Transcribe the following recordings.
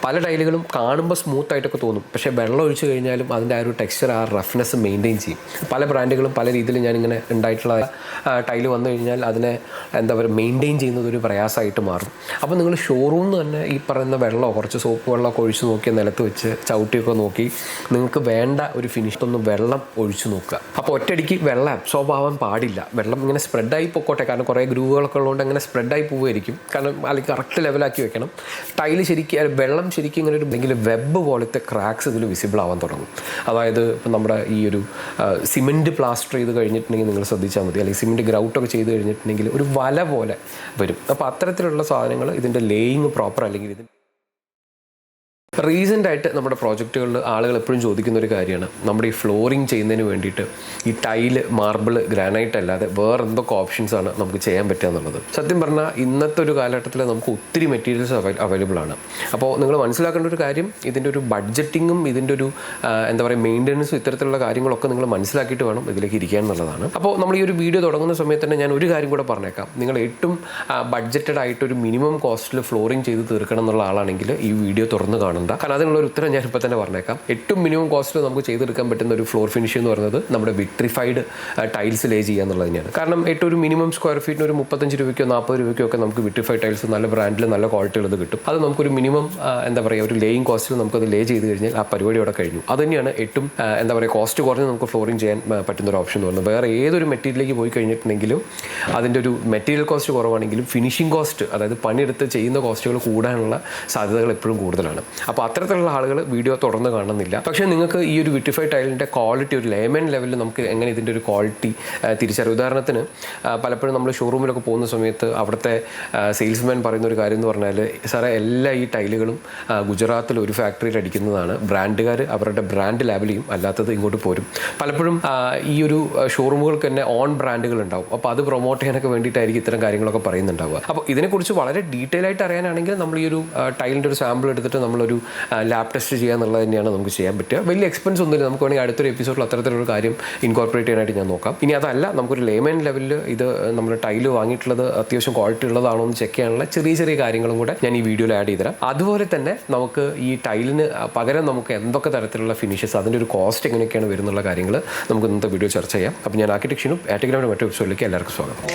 പല ടൈലുകളും കാണുമ്പോൾ സ്മൂത്തായിട്ടൊക്കെ തോന്നും, പക്ഷേ വെള്ളം ഒഴിച്ച് കഴിഞ്ഞാലും അതിൻ്റെ ആ ഒരു ടെക്സ്ചർ, ആ റഫ്നെസ് മെയിൻറ്റെയിൻ ചെയ്യും. പല ബ്രാൻഡുകളും പല രീതിയിൽ ഞാനിങ്ങനെ ഉണ്ടായിട്ടുള്ള ടൈല് വന്നു കഴിഞ്ഞാൽ അതിനെ എന്താ പറയുക മെയിൻറ്റെയിൻ ചെയ്യുന്നത് ഒരു പ്രയാസമായിട്ട് മാറും. അപ്പോൾ നിങ്ങൾ ഷോറൂമിൽ നിന്ന് തന്നെ ഈ പറയുന്ന വെള്ളമോ കുറച്ച് സോപ്പ് വെള്ളമൊക്കെ ഒഴിച്ച് നോക്കി നിലത്ത് വെച്ച് ചവിട്ടിയൊക്കെ നോക്കി നിങ്ങൾക്ക് വേണ്ട ഒരു ഫിനിഷ് ഒന്ന് വെള്ളം ഒഴിച്ച് നോക്കുക. അപ്പോൾ ഒറ്റയടിക്ക് വെള്ളം അബ്സോർബ് ആവാൻ പാടില്ല. വെള്ളം ഇങ്ങനെ സ്പ്രെഡായി പൊക്കോട്ടെ, കാരണം കുറേ ഗ്രൂവുകളൊക്കെ ഉള്ളതുകൊണ്ട് അങ്ങനെ സ്പ്രെഡായി പോവുമായിരിക്കും. കാരണം അല്ലെങ്കിൽ കറക്റ്റ് ലെവലാക്കി വെക്കണം. ടൈല് ശരിക്കും വെള്ളം ശരിക്കും ഇങ്ങനെ ഒരു എന്തെങ്കിലും വെബ് പോലത്തെ ക്രാക്സ് ഇതിൽ വിസിബിൾ ആവാൻ തുടങ്ങും. അതായത് ഇപ്പം നമ്മുടെ ഈ ഒരു സിമെൻറ്റ് പ്ലാസ്റ്റർ ചെയ്ത് കഴിഞ്ഞിട്ടുണ്ടെങ്കിൽ നിങ്ങൾ ശ്രദ്ധിച്ചാൽ മതി, അല്ലെങ്കിൽ സിമെൻറ്റ് ഗ്രൗട്ടൊക്കെ ചെയ്ത് കഴിഞ്ഞിട്ടുണ്ടെങ്കിൽ ഒരു വല പോലെ വരും. അപ്പോൾ അത്തരത്തിലുള്ള സാധനങ്ങൾ ഇതിൻ്റെ ലേയിങ് പ്രോപ്പർ അല്ലെങ്കിൽ ഇത് റീസെൻ്റായിട്ട് നമ്മുടെ പ്രോജക്റ്റുകളിൽ ആളുകൾ എപ്പോഴും ചോദിക്കുന്ന ഒരു കാര്യമാണ്, നമ്മുടെ ഈ ഫ്ലോറിങ് ചെയ്യുന്നതിന് വേണ്ടിയിട്ട് ഈ ടൈല്, മാർബിൾ, ഗ്രാനൈറ്റ് അല്ലാതെ വേറെ എന്തൊക്കെ ഓപ്ഷൻസാണ് നമുക്ക് ചെയ്യാൻ പറ്റുക എന്നുള്ളത്. സത്യം പറഞ്ഞാൽ ഇന്നത്തെ ഒരു കാലഘട്ടത്തിൽ നമുക്ക് ഒത്തിരി മെറ്റീരിയൽസ് അവൈലബിൾ ആണ്. അപ്പോൾ നിങ്ങൾ മനസ്സിലാക്കേണ്ട ഒരു കാര്യം, ഇതിൻ്റെ ഒരു ബഡ്ജറ്റിങ്ങും ഇതിൻ്റെ ഒരു എന്താ പറയുക മെയിൻ്റനൻസും ഇത്തരത്തിലുള്ള കാര്യങ്ങളൊക്കെ നിങ്ങൾ മനസ്സിലാക്കിയിട്ട് വേണം ഇതിലേക്ക് ഇരിക്കാൻ എന്നുള്ളതാണ്. അപ്പോൾ നമ്മൾ ഈ ഒരു വീഡിയോ തുടങ്ങുന്ന സമയത്ത് തന്നെ ഞാൻ ഒരു കാര്യം കൂടെ പറഞ്ഞേക്കാം. നിങ്ങൾ ഏറ്റവും ബഡ്ജറ്റഡ് ആയിട്ടൊരു മിനിമം കോസ്റ്റിൽ ഫ്ലോറിങ് ചെയ്ത് തീർക്കണം എന്നുള്ള ആളാണെങ്കിൽ ഈ വീഡിയോ തുറന്ന് കാണണം. കാരണം അതിനുള്ളൊരു ഉത്തരം ഞാൻ ഇപ്പോൾ തന്നെ പറഞ്ഞേക്കാം. ഏറ്റവും മിനിമം കോസ്റ്റിൽ നമുക്ക് ചെയ്തെടുക്കാൻ പറ്റുന്ന ഒരു ഫ്ലോർ ഫിനിഷ് എന്ന് പറയുന്നത് നമ്മുടെ വിട്രിഫൈഡ് ടൈൽസ് ലേ ചെയ്യുക എന്നുള്ളത് തന്നെയാണ്. കാരണം ഏറ്റവും ഒരു മിനിമം സ്ക്വയർ ഫീറ്റിന് ഒരു 35 രൂപയ്ക്കോ 40 രൂപയ്ക്കോ ഒക്കെ നമുക്ക് വിട്രിഫൈഡ് ടൈൽസ് നല്ല ബ്രാൻഡിൽ നല്ല ക്വാളിറ്റി ഉള്ളത് കിട്ടും. അത് നമുക്കൊരു മിനിമം എന്താ പറയുക ഒരു ലേയിങ് കോസ്റ്റിൽ നമുക്കത് ലേ ചെയ്ത് കഴിഞ്ഞാൽ ആ പരിപാടി അവിടെ കഴിഞ്ഞു. അത് തന്നെയാണ് ഏറ്റവും എന്താ പറയുക കോസ്റ്റ് കുറഞ്ഞ് നമുക്ക് ഫ്ലോറിങ് ചെയ്യാൻ പറ്റുന്ന ഒരു ഓപ്ഷൻ എന്ന് പറയുന്നത്. വേറെ ഏതൊരു മെറ്റീരിയലിലേക്ക് പോയി കഴിഞ്ഞിട്ടുണ്ടെങ്കിലും അതിൻ്റെ ഒരു മെറ്റീരിയൽ കോസ്റ്റ് കുറവാണെങ്കിലും ഫിനിഷിംഗ് കോസ്റ്റ്, അതായത് പണിയെടുത്ത് ചെയ്യുന്ന കോസ്റ്റുകൾ കൂടാനുള്ള സാധ്യതകൾ എപ്പോഴും കൂടുതലാണ്. അപ്പോൾ അത്തരത്തിലുള്ള ആളുകൾ വീഡിയോ തുടർന്ന് കാണുന്നില്ല. പക്ഷേ നിങ്ങൾക്ക് ഈ ഒരു വിട്രിഫൈഡ് ടൈലിൻ്റെ ക്വാളിറ്റി ഒരു ലേമൻ ലെവലിൽ നമുക്ക് എങ്ങനെ ഇതിൻ്റെ ഒരു ക്വാളിറ്റി തിരിച്ചറിയും. ഉദാഹരണത്തിന് പലപ്പോഴും നമ്മൾ ഷോറൂമിലൊക്കെ പോകുന്ന സമയത്ത് അവിടുത്തെ സെയിൽസ്മാൻ പറയുന്ന ഒരു കാര്യം എന്ന് പറഞ്ഞാൽ, സാറേ എല്ലാ ഈ ടൈലുകളും ഗുജറാത്തിൽ ഒരു ഫാക്ടറിയിൽ അടിക്കുന്നതാണ്, ബ്രാൻഡുകാർ അവരുടെ ബ്രാൻഡ് ലാബിൽ ചെയ്യും, അല്ലാത്തത് ഇങ്ങോട്ട് പോരും. പലപ്പോഴും ഈ ഒരു ഷോറൂമുകൾക്ക് തന്നെ ഓൺ ബ്രാൻഡുകൾ ഉണ്ടാവും. അപ്പോൾ അത് പ്രൊമോട്ട് ചെയ്യാനൊക്കെ വേണ്ടിയിട്ടായിരിക്കും ഇത്തരം കാര്യങ്ങളൊക്കെ പറയുന്നുണ്ടാവുക. അപ്പോൾ ഇതിനെക്കുറിച്ച് വളരെ ഡീറ്റെയിൽ ആയിട്ട് അറിയാനാണെങ്കിൽ നമ്മൾ ഈ ഒരു ടൈലിൻ്റെ ഒരു സാമ്പിൾ എടുത്തിട്ട് നമ്മളൊരു ലാബ് ടെസ്റ്റ് ചെയ്യുക എന്നുള്ളത് തന്നെയാണ് നമുക്ക് ചെയ്യാൻ പറ്റുക. വലിയ എക്സ്പെൻസ് ഒന്നുമില്ല. നമുക്ക് വേണമെങ്കിൽ അടുത്തൊരു എപ്പിസോഡിൽ അത്തരത്തിലൊരു കാര്യം ഇൻകോർപ്പറേറ്റ് ചെയ്യാനായിട്ട് ഞാൻ നോക്കാം. ഇനി അതല്ല, നമുക്കൊരു ലേമൻ ലെവലിൽ ഇത് നമ്മുടെ ടൈല് വാങ്ങിയിട്ടുള്ളത് അത്യാവശ്യം ക്വാളിറ്റി ഉള്ളതാണോ എന്ന് ചെക്ക് ചെയ്യാനുള്ള ചെറിയ ചെറിയ കാര്യങ്ങളും കൂടെ ഞാൻ ഈ വീഡിയോയിൽ ആഡ് ചെയ്തുതരാം. അതുപോലെ തന്നെ നമുക്ക് ഈ ടൈലിന് പകരം നമുക്ക് എന്തൊക്കെ തരത്തിലുള്ള ഫിനിഷസ്, അതിൻ്റെ ഒരു കോസ്റ്റ് എങ്ങനെയൊക്കെയാണ് വരുന്നുള്ള കാര്യങ്ങൾ നമുക്ക് ഇന്നത്തെ വീഡിയോ ചർച്ച ചെയ്യാം. അപ്പോൾ ഞാൻ ആർക്കിടെക്ചറും ആറ്റിഗ്രാമിൻ്റെ മറ്റൊരു എപ്പിസോഡിലേക്ക് എല്ലാവർക്കും സ്വാഗതം.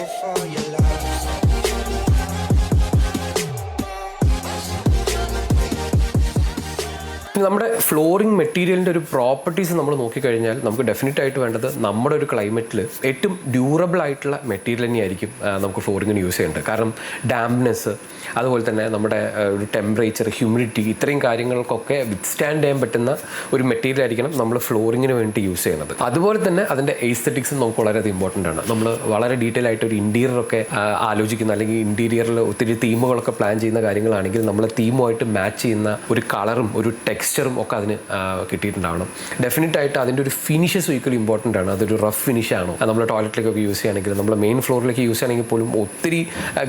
നമ്മുടെ ഫ്ലോറിംഗ് മെറ്റീരിയലിൻ്റെ ഒരു പ്രോപ്പർട്ടീസ് നമ്മൾ നോക്കിക്കഴിഞ്ഞാൽ നമുക്ക് ഡെഫിനറ്റ് ആയിട്ട് വേണ്ടത് നമ്മുടെ ഒരു ക്ലൈമറ്റിൽ ഏറ്റവും ഡ്യൂറബിൾ ആയിട്ടുള്ള മെറ്റീരിയൽ തന്നെയായിരിക്കും നമുക്ക് ഫ്ലോറിങ്ങിന് യൂസ് ചെയ്യേണ്ടത്. കാരണം ഡാംപ്നെസ്, അതുപോലെ തന്നെ നമ്മുടെ ഒരു ടെമ്പറേച്ചർ, ഹ്യൂമിഡിറ്റി, ഇത്രയും കാര്യങ്ങൾക്കൊക്കെ വിത്ത്സ്റ്റാൻഡ് ചെയ്യാൻ പറ്റുന്ന ഒരു മെറ്റീരിയൽ ആയിരിക്കണം നമ്മൾ ഫ്ലോറിങ്ങിന് വേണ്ടി യൂസ് ചെയ്യുന്നത്. അതുപോലെ തന്നെ അതിൻ്റെ എസ്തെറ്റിക്സും നമുക്ക് വളരെയധികം ഇമ്പോർട്ടൻ്റ് ആണ്. നമ്മൾ വളരെ ഡീറ്റെയിൽ ആയിട്ട് ഒരു ഇൻറ്റീരിയറൊക്കെ ആലോചിക്കുന്ന, അല്ലെങ്കിൽ ഇൻറ്റീരിയറിൽ ഒത്തിരി തീമുകളൊക്കെ പ്ലാൻ ചെയ്യുന്ന കാര്യങ്ങളാണെങ്കിൽ നമ്മൾ തീമുമായിട്ട് മാച്ച് ചെയ്യുന്ന ഒരു കളറും ഒരു ടെക്സ്ചറും ഒക്കെ അതിന് കിട്ടിയിട്ടുണ്ടാവണം. ഡെഫിനറ്റ് ആയിട്ട് അതിൻ്റെ ഒരു ഫിനിഷസ് ഈക്വലി ഇമ്പോർട്ടൻ്റ് ആണ്. അതൊരു റഫ് ഫിനിഷ് ആണോ, നമ്മൾ ടോയ്ലറ്റിലേക്കൊക്കെ യൂസ് ചെയ്യുകയാണെങ്കിൽ, നമ്മൾ മെയിൻ ഫ്ലോറിലേക്ക് യൂസ് ചെയ്യുകയാണെങ്കിൽ പോലും ഒത്തിരി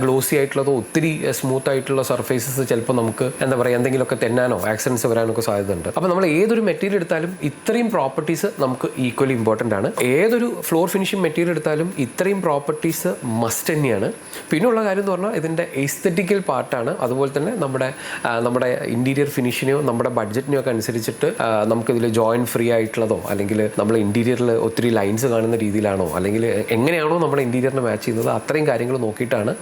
ഗ്ലോസി ആയിട്ടുള്ളതോ ഒത്തിരി സ്മൂത്ത് ആയിട്ടുള്ള സർഫേസസ് ചിലപ്പോൾ നമുക്ക് എന്താ പറയുക എന്തെങ്കിലുമൊക്കെ തെന്നാനോ ആക്സിഡൻസ് വരാനൊക്കെ സാധ്യതയുണ്ട്. അപ്പോൾ നമ്മൾ ഏതൊരു മെറ്റീരിയൽ എടുത്താലും ഇത്രയും പ്രോപ്പർട്ടീസ് നമുക്ക് ഈക്വലി ഇമ്പോർട്ടൻ്റ് ആണ്. ഏതൊരു ഫ്ലോർ ഫിനിഷിംഗ് മെറ്റീരിയൽ എടുത്താലും ഇത്രയും പ്രോപ്പർട്ടീസ് മസ്റ്റ് തന്നെയാണ്. പിന്നെയുള്ള കാര്യം എന്ന് പറഞ്ഞാൽ ഇതിൻ്റെ എസ്തെറ്റിക്കൽ പാർട്ടാണ്. അതുപോലെ തന്നെ നമ്മുടെ ഇൻറ്റീരിയർ ഫിനിഷിനെയോ നമ്മുടെ ബഡ്ജറ്റിനെയോ ഒക്കെ അനുസരിച്ചിട്ട് നമുക്കിതിൽ ജോയിൻറ്റ് ഫ്രീ ആയിട്ടുള്ളതോ, അല്ലെങ്കിൽ നമ്മൾ ഇൻറ്റീരിയറിൽ ഒത്തിരി ലൈൻസ് കാണുന്ന രീതിയിലാണോ, അല്ലെങ്കിൽ എങ്ങനെയാണോ നമ്മുടെ ഇൻറ്റീരിയറിനെ മാച്ച് ചെയ്യുന്നത്, അത്രയും കാര്യങ്ങൾ നോക്കിയിട്ടാണ്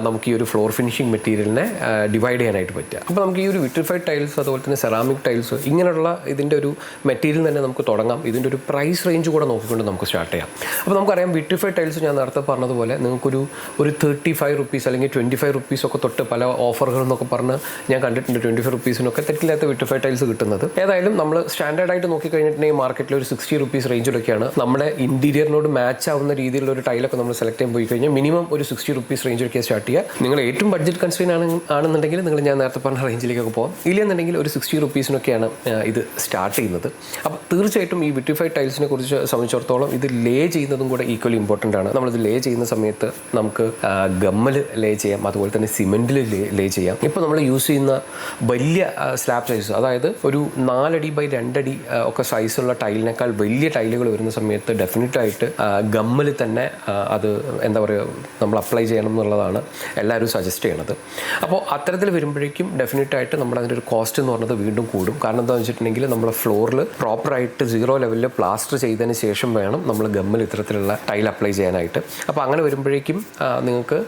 നമുക്ക് ഈ ഒരു ഫ്ലോർ ഫിനിഷിംഗ് മെറ്റീരിയലിനെ ഡിവൈഡ് ചെയ്യാനായിട്ട് പറ്റുക. അപ്പോൾ നമുക്ക് ഈ ഒരു വിട്രിഫൈഡ് ടൈൽസ്, അതുപോലെ തന്നെ സെറാമിക് ടൈൽസ്, ഇങ്ങനെയുള്ള ഇതിൻ്റെ ഒരു മെറ്റീരിയൽ തന്നെ നമുക്ക് തുടങ്ങാം. ഇതിൻ്റെ ഒരു പ്രൈസ് റേഞ്ച് കൂടെ നോക്കിക്കൊണ്ട് നമുക്ക് സ്റ്റാർട്ട് ചെയ്യാം. അപ്പോൾ നമുക്കറിയാം വിട്രിഫൈഡ് ടൈൽസ് ഞാൻ നേരത്തെ പറഞ്ഞതുപോലെ നിങ്ങൾക്കൊരു 35 റുപ്പീസ് അല്ലെങ്കിൽ 25 റുപ്പീസ് ഒക്കെ തൊട്ട് പല ഓഫറുകൾ എന്നൊക്കെ പറഞ്ഞ് ഞാൻ കണ്ടിട്ടുണ്ട്. 25 റുപ്പീസിനൊക്കെ തെറ്റില്ലാത്ത വിട്രിഫൈഡ് ടൈൽസ് കിട്ടുന്നത്. ഏതായാലും നമ്മൾ സ്റ്റാൻഡേർഡ് ആയിട്ട് നോക്കിക്കഴിഞ്ഞിട്ടുണ്ടെങ്കിൽ മാർക്കറ്റിൽ ഒരു 60 റുപ്പീസ് റേഞ്ചിലൊക്കെയാണ് നമ്മുടെ ഇൻറ്റീരിയറിനോട് മാച്ച് ആവുന്ന രീതിയിലുള്ള ഒരു ടൈലൊക്കെ നമ്മൾ സെലക്ട് ചെയ്യാൻ പോയി കഴിഞ്ഞാൽ മിനിമം ഒരു 60 റുപ്പീസ് റേഞ്ചിലൊക്കെ സ്റ്റാർട്ട് ചെയ്യുക. നിങ്ങൾ ഏറ്റവും ബഡ്ജറ്റ് കൺസ്ട്രെയിൻ ആണെന്നുണ്ടെങ്കിൽ നിങ്ങൾ ഞാൻ നേരത്തെ പറഞ്ഞ റേഞ്ചിലേക്കൊക്കെ പോകാം. ഇല്ലെന്നുണ്ടെങ്കിൽ ഒരു 60 റുപ്പീസിനൊക്കെയാണ് ഇത് സ്റ്റാർട്ട് ചെയ്യുന്നത്. അപ്പോൾ തീർച്ചയായിട്ടും ഈ വിട്രിഫൈഡ് ടൈൽസിനെ കുറിച്ച് സംബന്ധിച്ചിടത്തോളം ഇത് ലേ ചെയ്യുന്നതും കൂടെ ഈക്വലി ഇമ്പോർട്ടൻ്റ് ആണ്. നമ്മളിത് ലേ ചെയ്യുന്ന സമയത്ത് നമുക്ക് ഗമ്മൽ ലേ ചെയ്യാം, അതുപോലെ തന്നെ സിമെൻറ്റിൽ ലേ ചെയ്യാം. ഇപ്പോൾ നമ്മൾ യൂസ് ചെയ്യുന്ന വലിയ സ്ലാബ് സൈസ്, അതായത് അതായത് ഒരു 4 അടി ബൈ 2 അടി ഒക്കെ സൈസുള്ള ടൈലിനേക്കാൾ വലിയ ടൈലുകൾ വരുന്ന സമയത്ത് ഡെഫിനറ്റായിട്ട് ഗമ്മിൽ തന്നെ അത് എന്താ പറയുക നമ്മൾ അപ്ലൈ ചെയ്യണം എന്നുള്ളതാണ് എല്ലാവരും സജസ്റ്റ് ചെയ്യണത്. അപ്പോൾ അത്തരത്തിൽ വരുമ്പോഴേക്കും ഡെഫിനറ്റായിട്ട് നമ്മൾ അതിൻ്റെ ഒരു കോസ്റ്റ് എന്ന് പറഞ്ഞത് വീണ്ടും കൂടും. കാരണം എന്താണെന്ന് വെച്ചിട്ടുണ്ടെങ്കിൽ നമ്മുടെ ഫ്ലോറിൽ പ്രോപ്പറായിട്ട് 0 ലെവലിൽ പ്ലാസ്റ്റർ ചെയ്തതിന് ശേഷം വേണം നമ്മൾ ഗമ്മിൽ ഇത്തരത്തിലുള്ള ടൈൽ അപ്ലൈ ചെയ്യാനായിട്ട്. അപ്പോൾ അങ്ങനെ വരുമ്പോഴേക്കും നിങ്ങൾക്ക്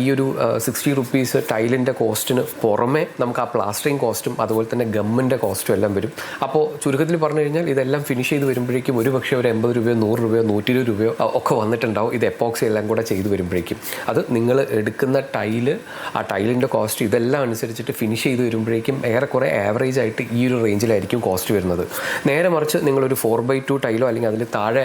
ഈ ഒരു 60 റുപ്പീസ് ടൈലിൻ്റെ കോസ്റ്റിന് പുറമെ നമുക്ക് ആ പ്ലാസ്റ്ററിങ് കോസ്റ്റും അതുപോലെ തന്നെ ഗമ്മിൻ്റെ കോസ്റ്റും എല്ലാം വരും. അപ്പോൾ ചുരുക്കത്തിൽ പറഞ്ഞു കഴിഞ്ഞാൽ ഇതെല്ലാം ഫിനിഷ് ചെയ്ത് വരുമ്പോഴേക്കും ഒരു പക്ഷേ ഒരു 80 രൂപയോ 100 രൂപയോ 120 രൂപയോ ഒക്കെ വന്നിട്ടുണ്ടാവും ഇത് എപ്പോക്സി എല്ലാം കൂടെ ചെയ്ത് വരുമ്പോഴേക്കും. അത് നിങ്ങൾ എടുക്കുന്ന ടൈല് ആ ടൈലിൻ്റെ കോസ്റ്റ് ഇതെല്ലാം അനുസരിച്ചിട്ട് ഫിനിഷ് ചെയ്ത് വരുമ്പോഴേക്കും ഏറെക്കുറെ ആവറേജ് ആയിട്ട് ഈ ഒരു റേഞ്ചിലായിരിക്കും കോസ്റ്റ് വരുന്നത്. നേരെ മറിച്ച് നിങ്ങളൊരു 4x2 ടൈലോ അല്ലെങ്കിൽ അതിൽ താഴെ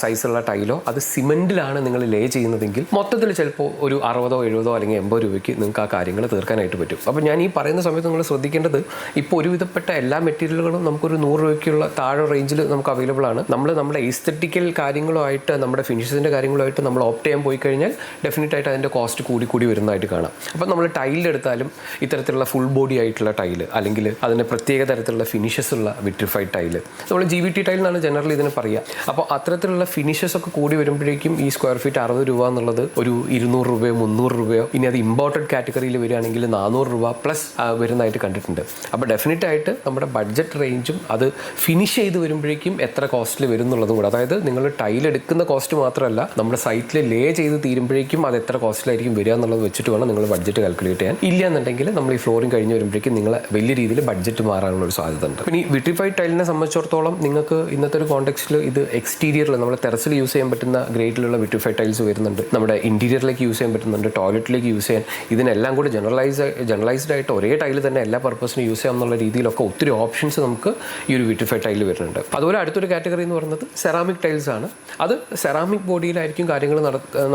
സൈസുള്ള ടൈലോ അത് സിമെൻറ്റിലാണ് നിങ്ങൾ ലേ ചെയ്യുന്നതെങ്കിൽ മൊത്തത്തിൽ ചിലപ്പോൾ ഒരു 60 70 അല്ലെങ്കിൽ 80 രൂപയ്ക്ക് നിങ്ങൾക്ക് ആ കാര്യങ്ങൾ തീർക്കാനായിട്ട് പറ്റും. അപ്പോൾ ഞാൻ ഈ പറയുന്ന സമയത്ത് നിങ്ങൾ ശ്രദ്ധിക്കേണ്ടത് ഇപ്പോൾ ഒരുവിധപ്പെട്ട എല്ലാ മെറ്റീരിയലുകളും നമുക്കൊരു 100 രൂപയ്ക്കുള്ള താഴെ റേഞ്ചിൽ നമുക്ക് അവൈലബിൾ ആണ്. നമ്മുടെ എസ്തെറ്റിക്കൽ കാര്യങ്ങളുമായിട്ട് നമ്മുടെ ഫിനിഷസിൻ്റെ കാര്യങ്ങളുമായിട്ട് നമ്മൾ ഓപ്റ്റ് ചെയ്യാൻ പോയി കഴിഞ്ഞാൽ ഡെഫിനറ്റായിട്ട് അതിൻ്റെ കോസ്റ്റ് കൂടി വരുന്നതായിട്ട് കാണാം. അപ്പോൾ നമ്മൾ ടൈലെടുത്താലും ഇത്തരത്തിലുള്ള ഫുൾ ബോഡി ആയിട്ടുള്ള ടൈല് അല്ലെങ്കിൽ അതിന് പ്രത്യേക തരത്തിലുള്ള ഫിനിഷസ് ഉള്ള വിട്രിഫൈഡ് ടൈല് നമ്മൾ GVT ടൈൽ എന്നാണ് ജനറലി ഇതിന് പറയുക. അപ്പോൾ അത്തരത്തിലുള്ള ഫിനിഷസ് ഒക്കെ കൂടി വരുമ്പോഴേക്കും ഈ സ്ക്വയർ ഫീറ്റ് 60 രൂപ എന്നുള്ളത് ഒരു 200 രൂപയോ 300 രൂപയോ ഇനി അത് ഇമ്പോർട്ടഡ് കാറ്റഗറിയിൽ വരികയാണെങ്കിൽ 400 രൂപ പ്ലസ് വരുന്നതായിട്ട് കണ്ടിട്ടുണ്ട്. അപ്പോൾ ഡെഫിനറ്റായിട്ട് നമ്മുടെ ബഡ്ജറ്റ് റേഞ്ചും അത് ഫിനിഷ് ചെയ്ത് വരുമ്പോഴേക്കും എത്ര കോസ്റ്റിൽ വരും എന്നുള്ളതും കൂടെ, അതായത് നിങ്ങൾ ടൈൽ എടുക്കുന്ന കോസ്റ്റ് മാത്രമല്ല നമ്മുടെ സൈറ്റിൽ ലേ ചെയ്ത് തീരുമ്പോഴേക്കും അത് എത്ര കോസ്റ്റിലായിരിക്കും വരിക എന്നുള്ളത് വെച്ചിട്ട് വേണം നിങ്ങൾ ബഡ്ജറ്റ് കാൽക്കുലേറ്റ് ചെയ്യാൻ. ഇല്ല എന്നുണ്ടെങ്കിൽ നമ്മൾ ഈ ഫ്ലോറിംഗ് കഴിഞ്ഞ് വരുമ്പോഴേക്കും നിങ്ങൾ വലിയ രീതിയിൽ ബഡ്ജറ്റ് മാറാനുള്ള ഒരു സാധ്യത ഉണ്ട്. പിന്നെ ഈ വിട്രിഫൈഡ് ടൈലിനെ സംബന്ധിച്ചിടത്തോളം നിങ്ങൾക്ക് ഇന്നത്തെ ഒരു കോണ്ടെക്സ്റ്റിൽ ഇത് എക്സ്റ്റീരിയറിൽ നമ്മുടെ ടെറസിൽ യൂസ് ചെയ്യാൻ പറ്റുന്ന ഗ്രേഡിലുള്ള വിട്രിഫൈഡ് ടൈൽസ് വരുന്നുണ്ട്, നമ്മുടെ ഇന്റീരിയറിലേക്ക് യൂസ് ചെയ്യാൻ പറ്റുന്നുണ്ട്, ടോയ്ലറ്റിലേക്ക് യൂസ് ചെയ്യാൻ, ഇതിനെല്ലാം കൂടി ജനറലൈസ്ഡ് ആയിട്ട് ഒരേ ടൈൽ തന്നെ എല്ലാ പർപ്പസിനും യൂസ് ചെയ്യാം എന്നുള്ള രീതിയിലൊക്കെ ഒത്തിരി ഓപ്ഷൻസ് നമുക്ക് ഈ ഒരു വിട്രിഫൈഡ് ടൈൽ വരുന്നുണ്ട്. അതുപോലെ അടുത്തൊരു കാറ്റഗറി എന്ന് പറയുന്നത് സെറാമിക് ടൈൽസ് ആണ്. അത് സെറാമിക് ബോഡിയിലായിരിക്കും കാര്യങ്ങൾ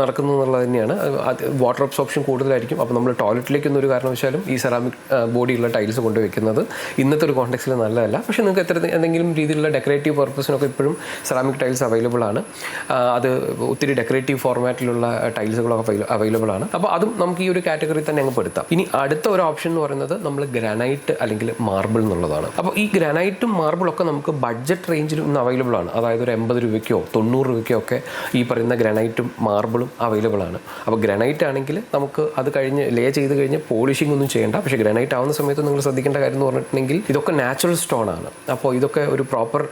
നടക്കുന്നത് എന്നുള്ളത് തന്നെയാണ്. അത് വാട്ടർ അബ്സോർപ്ഷൻ കൂടുതലായിരിക്കും. അപ്പോൾ നമ്മൾ ടോയ്ലറ്റിലേക്കൊന്നും ഒരു കാരണവശാലും ഈ സെറാമിക് ബോഡിയുള്ള ടൈൽസ് കൊണ്ടുവയ്ക്കുന്നത് ഇന്നത്തെ ഒരു കോണ്ടെക്സ്റ്റിൽ നല്ലതല്ല. പക്ഷേ നിങ്ങൾക്ക് എന്തെങ്കിലും രീതിയിലുള്ള ഡെക്കറേറ്റീവ് പർപ്പസിനൊക്കെ ഇപ്പോഴും സെറാമിക് ടൈൽസ് അവൈലബിൾ ആണ്. അത് ഒത്തിരി ഡെക്കറേറ്റീവ് ഫോർമാറ്റിലുള്ള ടൈൽസുകളൊക്കെ അവൈലബിൾ ആണ്. അപ്പോൾ അതും നമുക്ക് ഈ ഒരു കാറ്റഗറി തന്നെ അങ്ങ് പെടുത്താം. ഇനി അടുത്ത ഒരു ഓപ്ഷൻ എന്ന് പറയുന്നത് നമ്മൾ ഗ്രാനൈറ്റ് അല്ലെങ്കിൽ മാർബിൾ എന്നുള്ളതാണ്. അപ്പോൾ ഈ ഗ്രാനൈറ്റും മാർബിളൊക്കെ നമുക്ക് ബഡ്ജറ്റ് റേഞ്ചിലും ഇന്ന് അവൈലബിൾ ആണ്. അതായത് ഒരു 80 രൂപയ്ക്കോ 90 രൂപയ്ക്കോ ഒക്കെ ഈ പറയുന്ന ഗ്രാനൈറ്റും മാർബിളും അവൈലബിൾ ആണ്. അപ്പോൾ ഗ്രാനൈറ്റ് ആണെങ്കിൽ നമുക്ക് അത് കഴിഞ്ഞ് ലേ ചെയ്ത് കഴിഞ്ഞ് പോളിഷിംഗ് ഒന്നും ചെയ്യേണ്ട. പക്ഷേ ഗ്രാനൈറ്റ് ആവുന്ന സമയത്ത് നിങ്ങൾ ശ്രദ്ധിക്കേണ്ട കാര്യം എന്ന് പറഞ്ഞിട്ടുണ്ടെങ്കിൽ ഇതൊക്കെ നാച്ചുറൽ സ്റ്റോൺ ആണ്. അപ്പോൾ ഇതൊക്കെ ഒരു പ്രോപ്പർ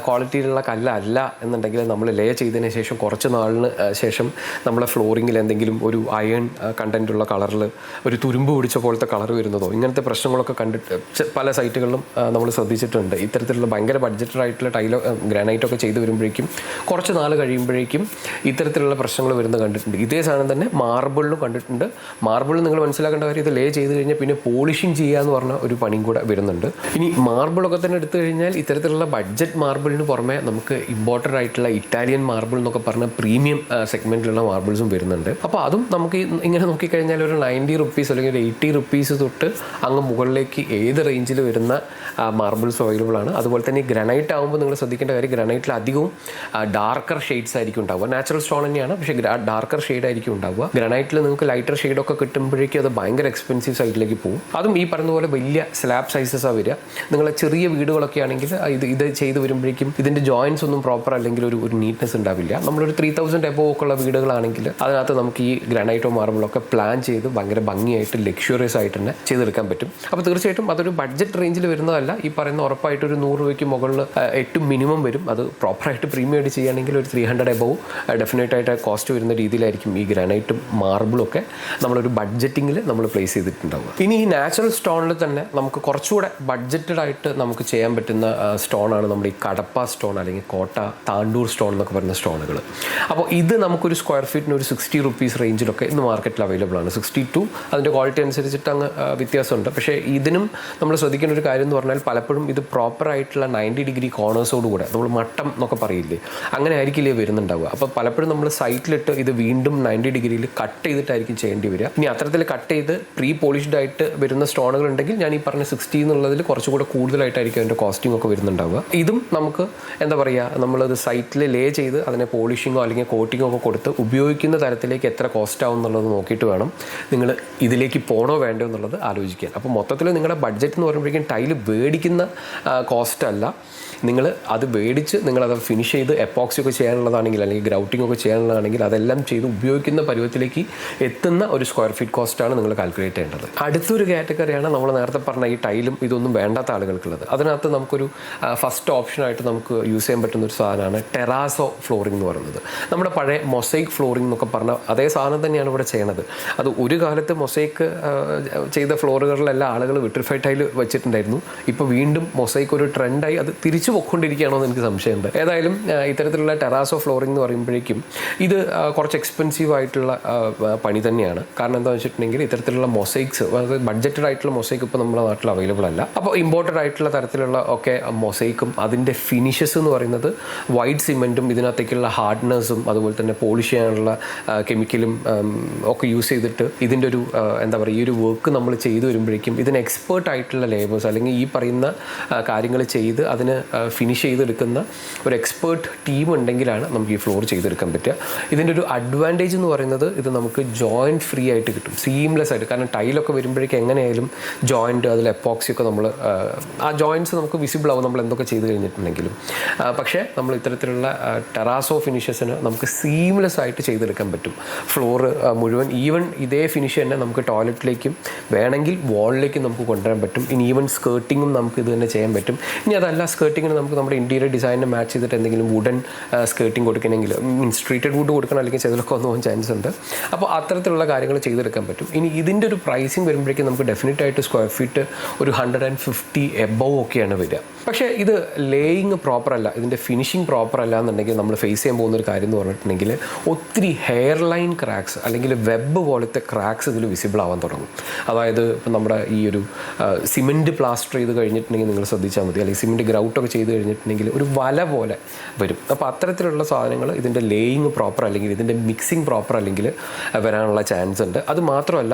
ക്വാളിറ്റിയിലുള്ള കല്ലല്ല എന്നുണ്ടെങ്കിൽ നമ്മൾ ലേ ചെയ്തതിന് ശേഷം കുറച്ച് നാളിന് ശേഷം നമ്മളെ ഫ്ലോറിങ്ങിൽ എന്തെങ്കിലും ഒരു അയൺ കണ്ടൻറ്റുള്ള കളറിൽ ഒരു തുരുമ്പ് പിടിച്ച പോലത്തെ കളർ വരുന്നതോ ഇങ്ങനത്തെ പ്രശ്നങ്ങളൊക്കെ കണ്ടിട്ട് പല സൈറ്റുകളിലും നമ്മൾ ശ്രദ്ധിച്ചിട്ടുണ്ട്. ഇത്തരത്തിലുള്ള ഭയങ്കര ബഡ്ജറ്റഡ് ആയിട്ടുള്ള ടൈലോ ഗ്രാനൈറ്റൊക്കെ ചെയ്ത് വരുമ്പോഴേക്കും കുറച്ച് നാൾ കഴിയുമ്പോഴേക്കും ഇത്തരത്തിലുള്ള പ്രശ്നങ്ങൾ വരുന്നത് കണ്ടിട്ടുണ്ട്. ഇതേ സാധനം തന്നെ മാർബിളിലും കണ്ടിട്ടുണ്ട്. മാർബിളിൽ നിങ്ങൾ മനസ്സിലാക്കേണ്ട കാര്യം ഇത് ലേ ചെയ്ത് കഴിഞ്ഞാൽ പിന്നെ പോളിഷിങ് ചെയ്യുക എന്ന് പറഞ്ഞ ഒരു പണിയും കൂടെ വരുന്നുണ്ട്. ഇനി മാർബിളൊക്കെ തന്നെ എടുത്തു കഴിഞ്ഞാൽ ഇത്തരത്തിലുള്ള ബഡ്ജറ്റ് മാർബിളിന് പുറമെ നമുക്ക് ഇമ്പോർട്ടഡ് ആയിട്ടുള്ള ഇറ്റാലിയൻ മാർബിൾ എന്നൊക്കെ പറഞ്ഞ പ്രീമിയം സെഗ്മെൻറ്റിലുള്ള മാർബിൾസും വരുന്നുണ്ട്. അപ്പോൾ അതും നമുക്ക് ഇങ്ങനെ നോക്കിക്കഴിഞ്ഞാൽ ഒരു 90 റുപ്പീസ് അല്ലെങ്കിൽ 80 റുപ്പീസ് തൊട്ട് അങ്ങ് മുകളിലേക്ക് ഏത് റേഞ്ചിൽ വരുന്ന മാർബിൾസ് അവൈലബിൾ ആണ്. അതുപോലെ തന്നെ ഈ ഗ്രാനൈറ്റ് ആകുമ്പോൾ നിങ്ങൾ ശ്രദ്ധിക്കേണ്ട കാര്യം ഗ്രാനൈറ്റിൽ അധികവും ഡാർക്കർ ഷെയ്ഡ്സ് ആയിരിക്കും ഉണ്ടാവുക. നാച്ചുറൽ സ്റ്റോൺ തന്നെയാണ്, പക്ഷേ ഡാർക്കർ ഷെയ്ഡ് ആയിരിക്കും ഉണ്ടാവുക. ഗ്രാനൈറ്റിൽ നിങ്ങൾക്ക് ലൈറ്റർ ഷെയ്ഡൊക്കെ കിട്ടുമ്പോഴേക്കും അത് ഭയങ്കര എക്സ്പെൻസീവ് സൈഡിലേക്ക് പോകും. അതും ഈ പറഞ്ഞ പോലെ വലിയ സ്ലാബ് സൈസസാണ് വരിക. നിങ്ങളെ ചെറിയ വീടുകളൊക്കെ ആണെങ്കിൽ ഇത് ചെയ്ത് വരുമ്പോഴേക്കും ഇതിൻ്റെ ജോയിൻസ് ഒന്നും പ്രോപ്പർ അല്ലെങ്കിൽ ഒരു നീറ്റ്നെസ് ഉണ്ടാവില്ല. നമ്മളൊരു 3000 എബോവ് ഒക്കെ ഉള്ള വീടുകളാണെങ്കിൽ അതിനകത്ത് നമുക്ക് ഈ ഗ്രാനൈറ്റോ മാർബിളൊക്കെ പ്ലാൻ ചെയ്ത് ഭയങ്കര ഭംഗിയായിട്ട് ലക്ഷറിയസ് ആയിട്ട് തന്നെ ചെയ്തെടുക്കാൻ പറ്റും. അപ്പോൾ തീർച്ചയായിട്ടും അതൊരു ബഡ്ജറ്റ് റേഞ്ചിൽ വരുന്നതല്ല. ഈ പറയുന്ന ഉറപ്പായിട്ട് ഒരു 100 രൂപയ്ക്ക് മുകളിൽ ഏറ്റവും മിനിമം വരും. അത് പ്രോപ്പറായിട്ട് പ്രീമിയം ആയിട്ട് ചെയ്യുകയാണെങ്കിൽ ഒരു 300 എബോവ് ഡെഫിനറ്റായിട്ട് കോസ്റ്റ് വരുന്ന രീതിയിലായിരിക്കും ഈ ഗ്രാനൈറ്റും മാർബിളും ഒക്കെ നമ്മളൊരു ബഡ്ജറ്റിങ്ങിൽ നമ്മൾ പ്ലേസ് ചെയ്തിട്ടുണ്ടാവുക. ഇനി ഈ നാച്ചുറൽ സ്റ്റോണിൽ തന്നെ നമുക്ക് കുറച്ചുകൂടെ ബഡ്ജറ്റഡ് ആയിട്ട് നമുക്ക് ചെയ്യാൻ പറ്റുന്ന സ്റ്റോണാണ് നമ്മുടെ ഈ കടപ്പ സ്റ്റോൺ അല്ലെങ്കിൽ കോട്ട താണ്ടൂർ സ്റ്റോൺ എന്നൊക്കെ പറയുന്ന സ്റ്റോണുകൾ. അപ്പോൾ ഇത് നമുക്കൊരു സ്ക്വയർ ഫീറ്റിന് ഒരു 60 റുപ്പീസ് റേഞ്ചിലൊക്കെ ഇന്ന് മാർക്കറ്റിൽ അവൈലബിൾ ആണ്. 60 to അതിൻ്റെ ക്വാളിറ്റി അനുസരിച്ചിട്ട് അങ്ങ് വ്യത്യാസമുണ്ട്. പക്ഷേ ഇതിനും നമ്മൾ ശ്രദ്ധിക്കേണ്ട ഒരു കാര്യം എന്ന് പറഞ്ഞാൽ പലപ്പോഴും ഇത് പ്രോപ്പറായിട്ടുള്ള 90 ഡിഗ്രി കോർണേഴ്സോടുകൂടെ നമ്മൾ മട്ടം എന്നൊക്കെ പറയില്ലേ, അങ്ങനെ ആയിരിക്കില്ലേ വരുന്നുണ്ടാവുക. അപ്പോൾ പലപ്പോഴും നമ്മൾ സൈറ്റിലിട്ട് ഇത് വീണ്ടും 90 ഡിഗ്രിയിൽ കട്ട് ചെയ്തിട്ടായിരിക്കും ചെയ്യേണ്ടി വരിക. ഇനി അത്തരത്തിൽ കട്ട് ചെയ്ത് പ്രീ പോളിഷ്ഡ് ആയിട്ട് വരുന്ന സ്റ്റോണുകൾ ഉണ്ടെങ്കിൽ ഞാൻ ഈ പറഞ്ഞ 60 എന്നുള്ളതിൽ കുറച്ചുകൂടെ കൂടുതലായിട്ടായിരിക്കും അതിൻ്റെ കോസ്റ്റിംഗ് ഒക്കെ വരുന്നുണ്ടാവുക. ഇതും നമുക്ക് എന്താ പറയുക, നമ്മളത് സൈറ്റിൽ ലേ ചെയ്ത് അതിനെ പോളിഷിങ്ങോ അല്ലെങ്കിൽ കോട്ടിങ്ങോ ഒക്കെ കൊടുത്ത് ഉപയോഗിക്കുന്ന തരത്തിലേക്ക് എത്ര കോസ്റ്റ് ആവും എന്നുള്ളത് നോക്കിയിട്ട് വേണം നിങ്ങൾ ഇതിലേക്ക് പോകണോ വേണ്ടോ എന്നുള്ളത് ആലോചിക്കാൻ. അപ്പോൾ മൊത്തത്തിൽ നിങ്ങളുടെ ബഡ്ജറ്റ് എന്ന് പറയുമ്പോഴേക്കും ടൈല് മേടിക്കുന്ന കോസ്റ്റ് അല്ല, നിങ്ങൾ അത് മേടിച്ച് നിങ്ങളത് ഫിനിഷ് ചെയ്ത് എപ്പോക്സി ഒക്കെ ചെയ്യാനുള്ളതാണെങ്കിൽ അല്ലെങ്കിൽ ഗ്രൗട്ടിംഗ് ഒക്കെ ചെയ്യാനുള്ളതാണെങ്കിൽ അതെല്ലാം ചെയ്ത് ഉപയോഗിക്കുന്ന പരുവത്തിലേക്ക് എത്തുന്ന ഒരു സ്ക്വയർ ഫീറ്റ് കോസ്റ്റാണ് നിങ്ങൾ കാൽക്കുലേറ്റ് ചെയ്യേണ്ടത്. അടുത്തൊരു കാറ്റഗറിയാണ് നമ്മൾ നേരത്തെ പറഞ്ഞ ഈ ടൈലും ഇതൊന്നും വേണ്ടാത്ത ആളുകൾക്കുള്ളത്. അതിനകത്ത് നമുക്കൊരു ഫസ്റ്റ് ഓപ്ഷനായിട്ട് നമുക്ക് യൂസ് ചെയ്യാൻ പറ്റുന്ന ഒരു സാധനമാണ് ടെറാസോ ഫ്ലോറിംഗ് എന്ന് പറയുന്നത്. നമ്മുടെ പഴയ മൊസൈക്ക് ഫ്ലോറിംഗ് എന്നൊക്കെ പറഞ്ഞാൽ അതേ സാധനം തന്നെയാണ് ഇവിടെ ചെയ്യണത്. അത് ഒരു കാലത്ത് മൊസൈക്ക് ചെയ്ത ഫ്ലോറുകളിലെല്ലാം ആളുകൾ വിട്രിഫൈഡ് ടൈൽ വെച്ചിട്ടുണ്ടായിരുന്നു. ഇപ്പോൾ വീണ്ടും മൊസൈക്ക് ഒരു ട്രെൻഡായി അത് തിരിച്ചു പൊക്കൊണ്ടിരിക്കുകയാണോ എന്ന് എനിക്ക് സംശയമുണ്ട്. ഏതായാലും ഇത്തരത്തിലുള്ള ടെറാസോ ഫ്ലോറിംഗ് എന്ന് പറയുമ്പോഴേക്കും ഇത് കുറച്ച് എക്സ്പെൻസീവ് ആയിട്ടുള്ള പണി തന്നെയാണ്. കാരണം എന്താണെന്ന് വെച്ചിട്ടുണ്ടെങ്കിൽ ഇത്തരത്തിലുള്ള മൊസൈക്സ്, അതായത് ബഡ്ജറ്റഡ് ആയിട്ടുള്ള മൊസൈക്ക് ഇപ്പോൾ നമ്മുടെ നാട്ടിൽ അവൈലബിൾ അല്ല. അപ്പോൾ ഇമ്പോർട്ടഡ് ആയിട്ടുള്ള തരത്തിലുള്ള ഒക്കെ മൊസൈക്കും അതിൻ്റെ ഫിനിഷസ് എന്ന് പറയുന്നത് വൈറ്റ് സിമെൻറ്റും ഇതിനകത്തേക്കുള്ള ഹാർഡ്നെസ്സും അതുപോലെ തന്നെ പോളിഷ് ചെയ്യാനുള്ള കെമിക്കലും ഒക്കെ യൂസ് ചെയ്തിട്ട് ഇതിൻ്റെ ഒരു എന്താ പറയുക, ഈ ഒരു വർക്ക് നമ്മൾ ചെയ്തു വരുമ്പോഴേക്കും ഇതിന് എക്സ്പേർട്ട് ആയിട്ടുള്ള ലേബേഴ്സ് അല്ലെങ്കിൽ ഈ പറയുന്ന കാര്യങ്ങൾ ചെയ്ത് അതിന് ഫിനിഷ് ചെയ്തെടുക്കുന്ന ഒരു എക്സ്പേർട്ട് ടീം ഉണ്ടെങ്കിലാണ് നമുക്ക് ഈ ഫ്ലോർ ചെയ്തെടുക്കാൻ പറ്റുക. ഇതിൻ്റെ ഒരു അഡ്വാൻറ്റേജ് എന്ന് പറയുന്നത് ഇത് നമുക്ക് ജോയിൻറ്റ് ഫ്രീ ആയിട്ട് കിട്ടും, സീംലെസ് ആയിട്ട്. കാരണം ടൈലൊക്കെ വരുമ്പോഴേക്കും എങ്ങനെയായാലും ജോയിൻറ്റ് അതിൽ എപ്പോക്സി ഒക്കെ നമ്മൾ ആ ജോയിൻറ്റ്സ് നമുക്ക് വിസിബിൾ ആവും നമ്മൾ എന്തൊക്കെ ചെയ്ത് കഴിഞ്ഞിട്ടുണ്ടെങ്കിലും. പക്ഷേ നമ്മൾ ഇത്തരത്തിലുള്ള ടെറാസോ ഫിനിഷസിന് നമുക്ക് സീംലെസ് ആയിട്ട് ചെയ്തെടുക്കാൻ പറ്റും ഫ്ലോർ മുഴുവൻ. ഈവൻ ഇതേ ഫിനിഷ് തന്നെ നമുക്ക് ടോയ്ലറ്റിലേക്കും വേണമെങ്കിൽ വാളിലേക്കും നമുക്ക് കൊണ്ടുവരാൻ പറ്റും. ഇനി ഈവൻ സ്കേർട്ടിങ്ങും നമുക്ക് ഇത് തന്നെ ചെയ്യാൻ പറ്റും. ഇനി അതല്ല, സ്കേർട്ടിങ്ങിന് നമുക്ക് നമ്മുടെ ഇൻറ്റീരിയർ ഡിസൈനിനെ മാച്ച് ചെയ്തിട്ട് എന്തെങ്കിലും വുഡൻ സ്കേർട്ടിങ് കൊടുക്കണമെങ്കിൽ ട്രീറ്റഡ് വുഡ് കൊടുക്കണം, അല്ലെങ്കിൽ ചെയ്തതൊക്കെ ഒന്ന് പോകാൻ ചാൻസ് ഉണ്ട്. അപ്പോൾ അത്തരത്തിലുള്ള കാര്യങ്ങൾ ചെയ്തെടുക്കാൻ പറ്റും. ഇനി ഇതിൻ്റെ ഒരു പ്രൈസിങ് വരുമ്പോഴേക്കും നമുക്ക് ഡെഫിനറ്റ് ആയിട്ട് സ്ക്വയർ ഫീറ്റ് ഒരു 150 എബവ് ഒക്കെയാണ് വരിക. പക്ഷേ ഇത് ലേയിങ് പ്രോപ്പർ അല്ല, ഇതിൻ്റെ ഫിനിഷിങ് പ്രോപ്പർ അല്ല എന്നുണ്ടെങ്കിൽ നമ്മൾ ഫേസ് ചെയ്യാൻ പോകുന്ന ഒരു കാര്യം എന്ന് പറഞ്ഞിട്ടുണ്ടെങ്കിൽ ഒത്തിരി ഹെയർ ലൈൻ ക്രാക്സ് അല്ലെങ്കിൽ വെബ് പോലത്തെ ക്രാക്സ് ഇതിൽ വിസിബിൾ ആവാൻ തുടങ്ങും. അതായത് ഇപ്പം നമ്മുടെ ഈ ഒരു സിമെൻറ്റ് പ്ലാസ്റ്റർ ചെയ്ത് കഴിഞ്ഞിട്ടുണ്ടെങ്കിൽ നിങ്ങൾ ശ്രദ്ധിച്ചാൽ മതി, അല്ലെങ്കിൽ സിമെൻറ്റ് ഗ്രൗട്ടൊക്കെ ചെയ്ത് കഴിഞ്ഞിട്ടുണ്ടെങ്കിൽ ഒരു വല പോലെ വരും. അപ്പോൾ അത്തരത്തിലുള്ള സാധനങ്ങൾ ഇതിൻ്റെ ലേയിങ് പ്രോപ്പർ അല്ലെങ്കിൽ ഇതിൻ്റെ മിക്സിങ് പ്രോപ്പർ അല്ലെങ്കിൽ വരാനുള്ള ചാൻസ് ഉണ്ട്. അത് മാത്രമല്ല,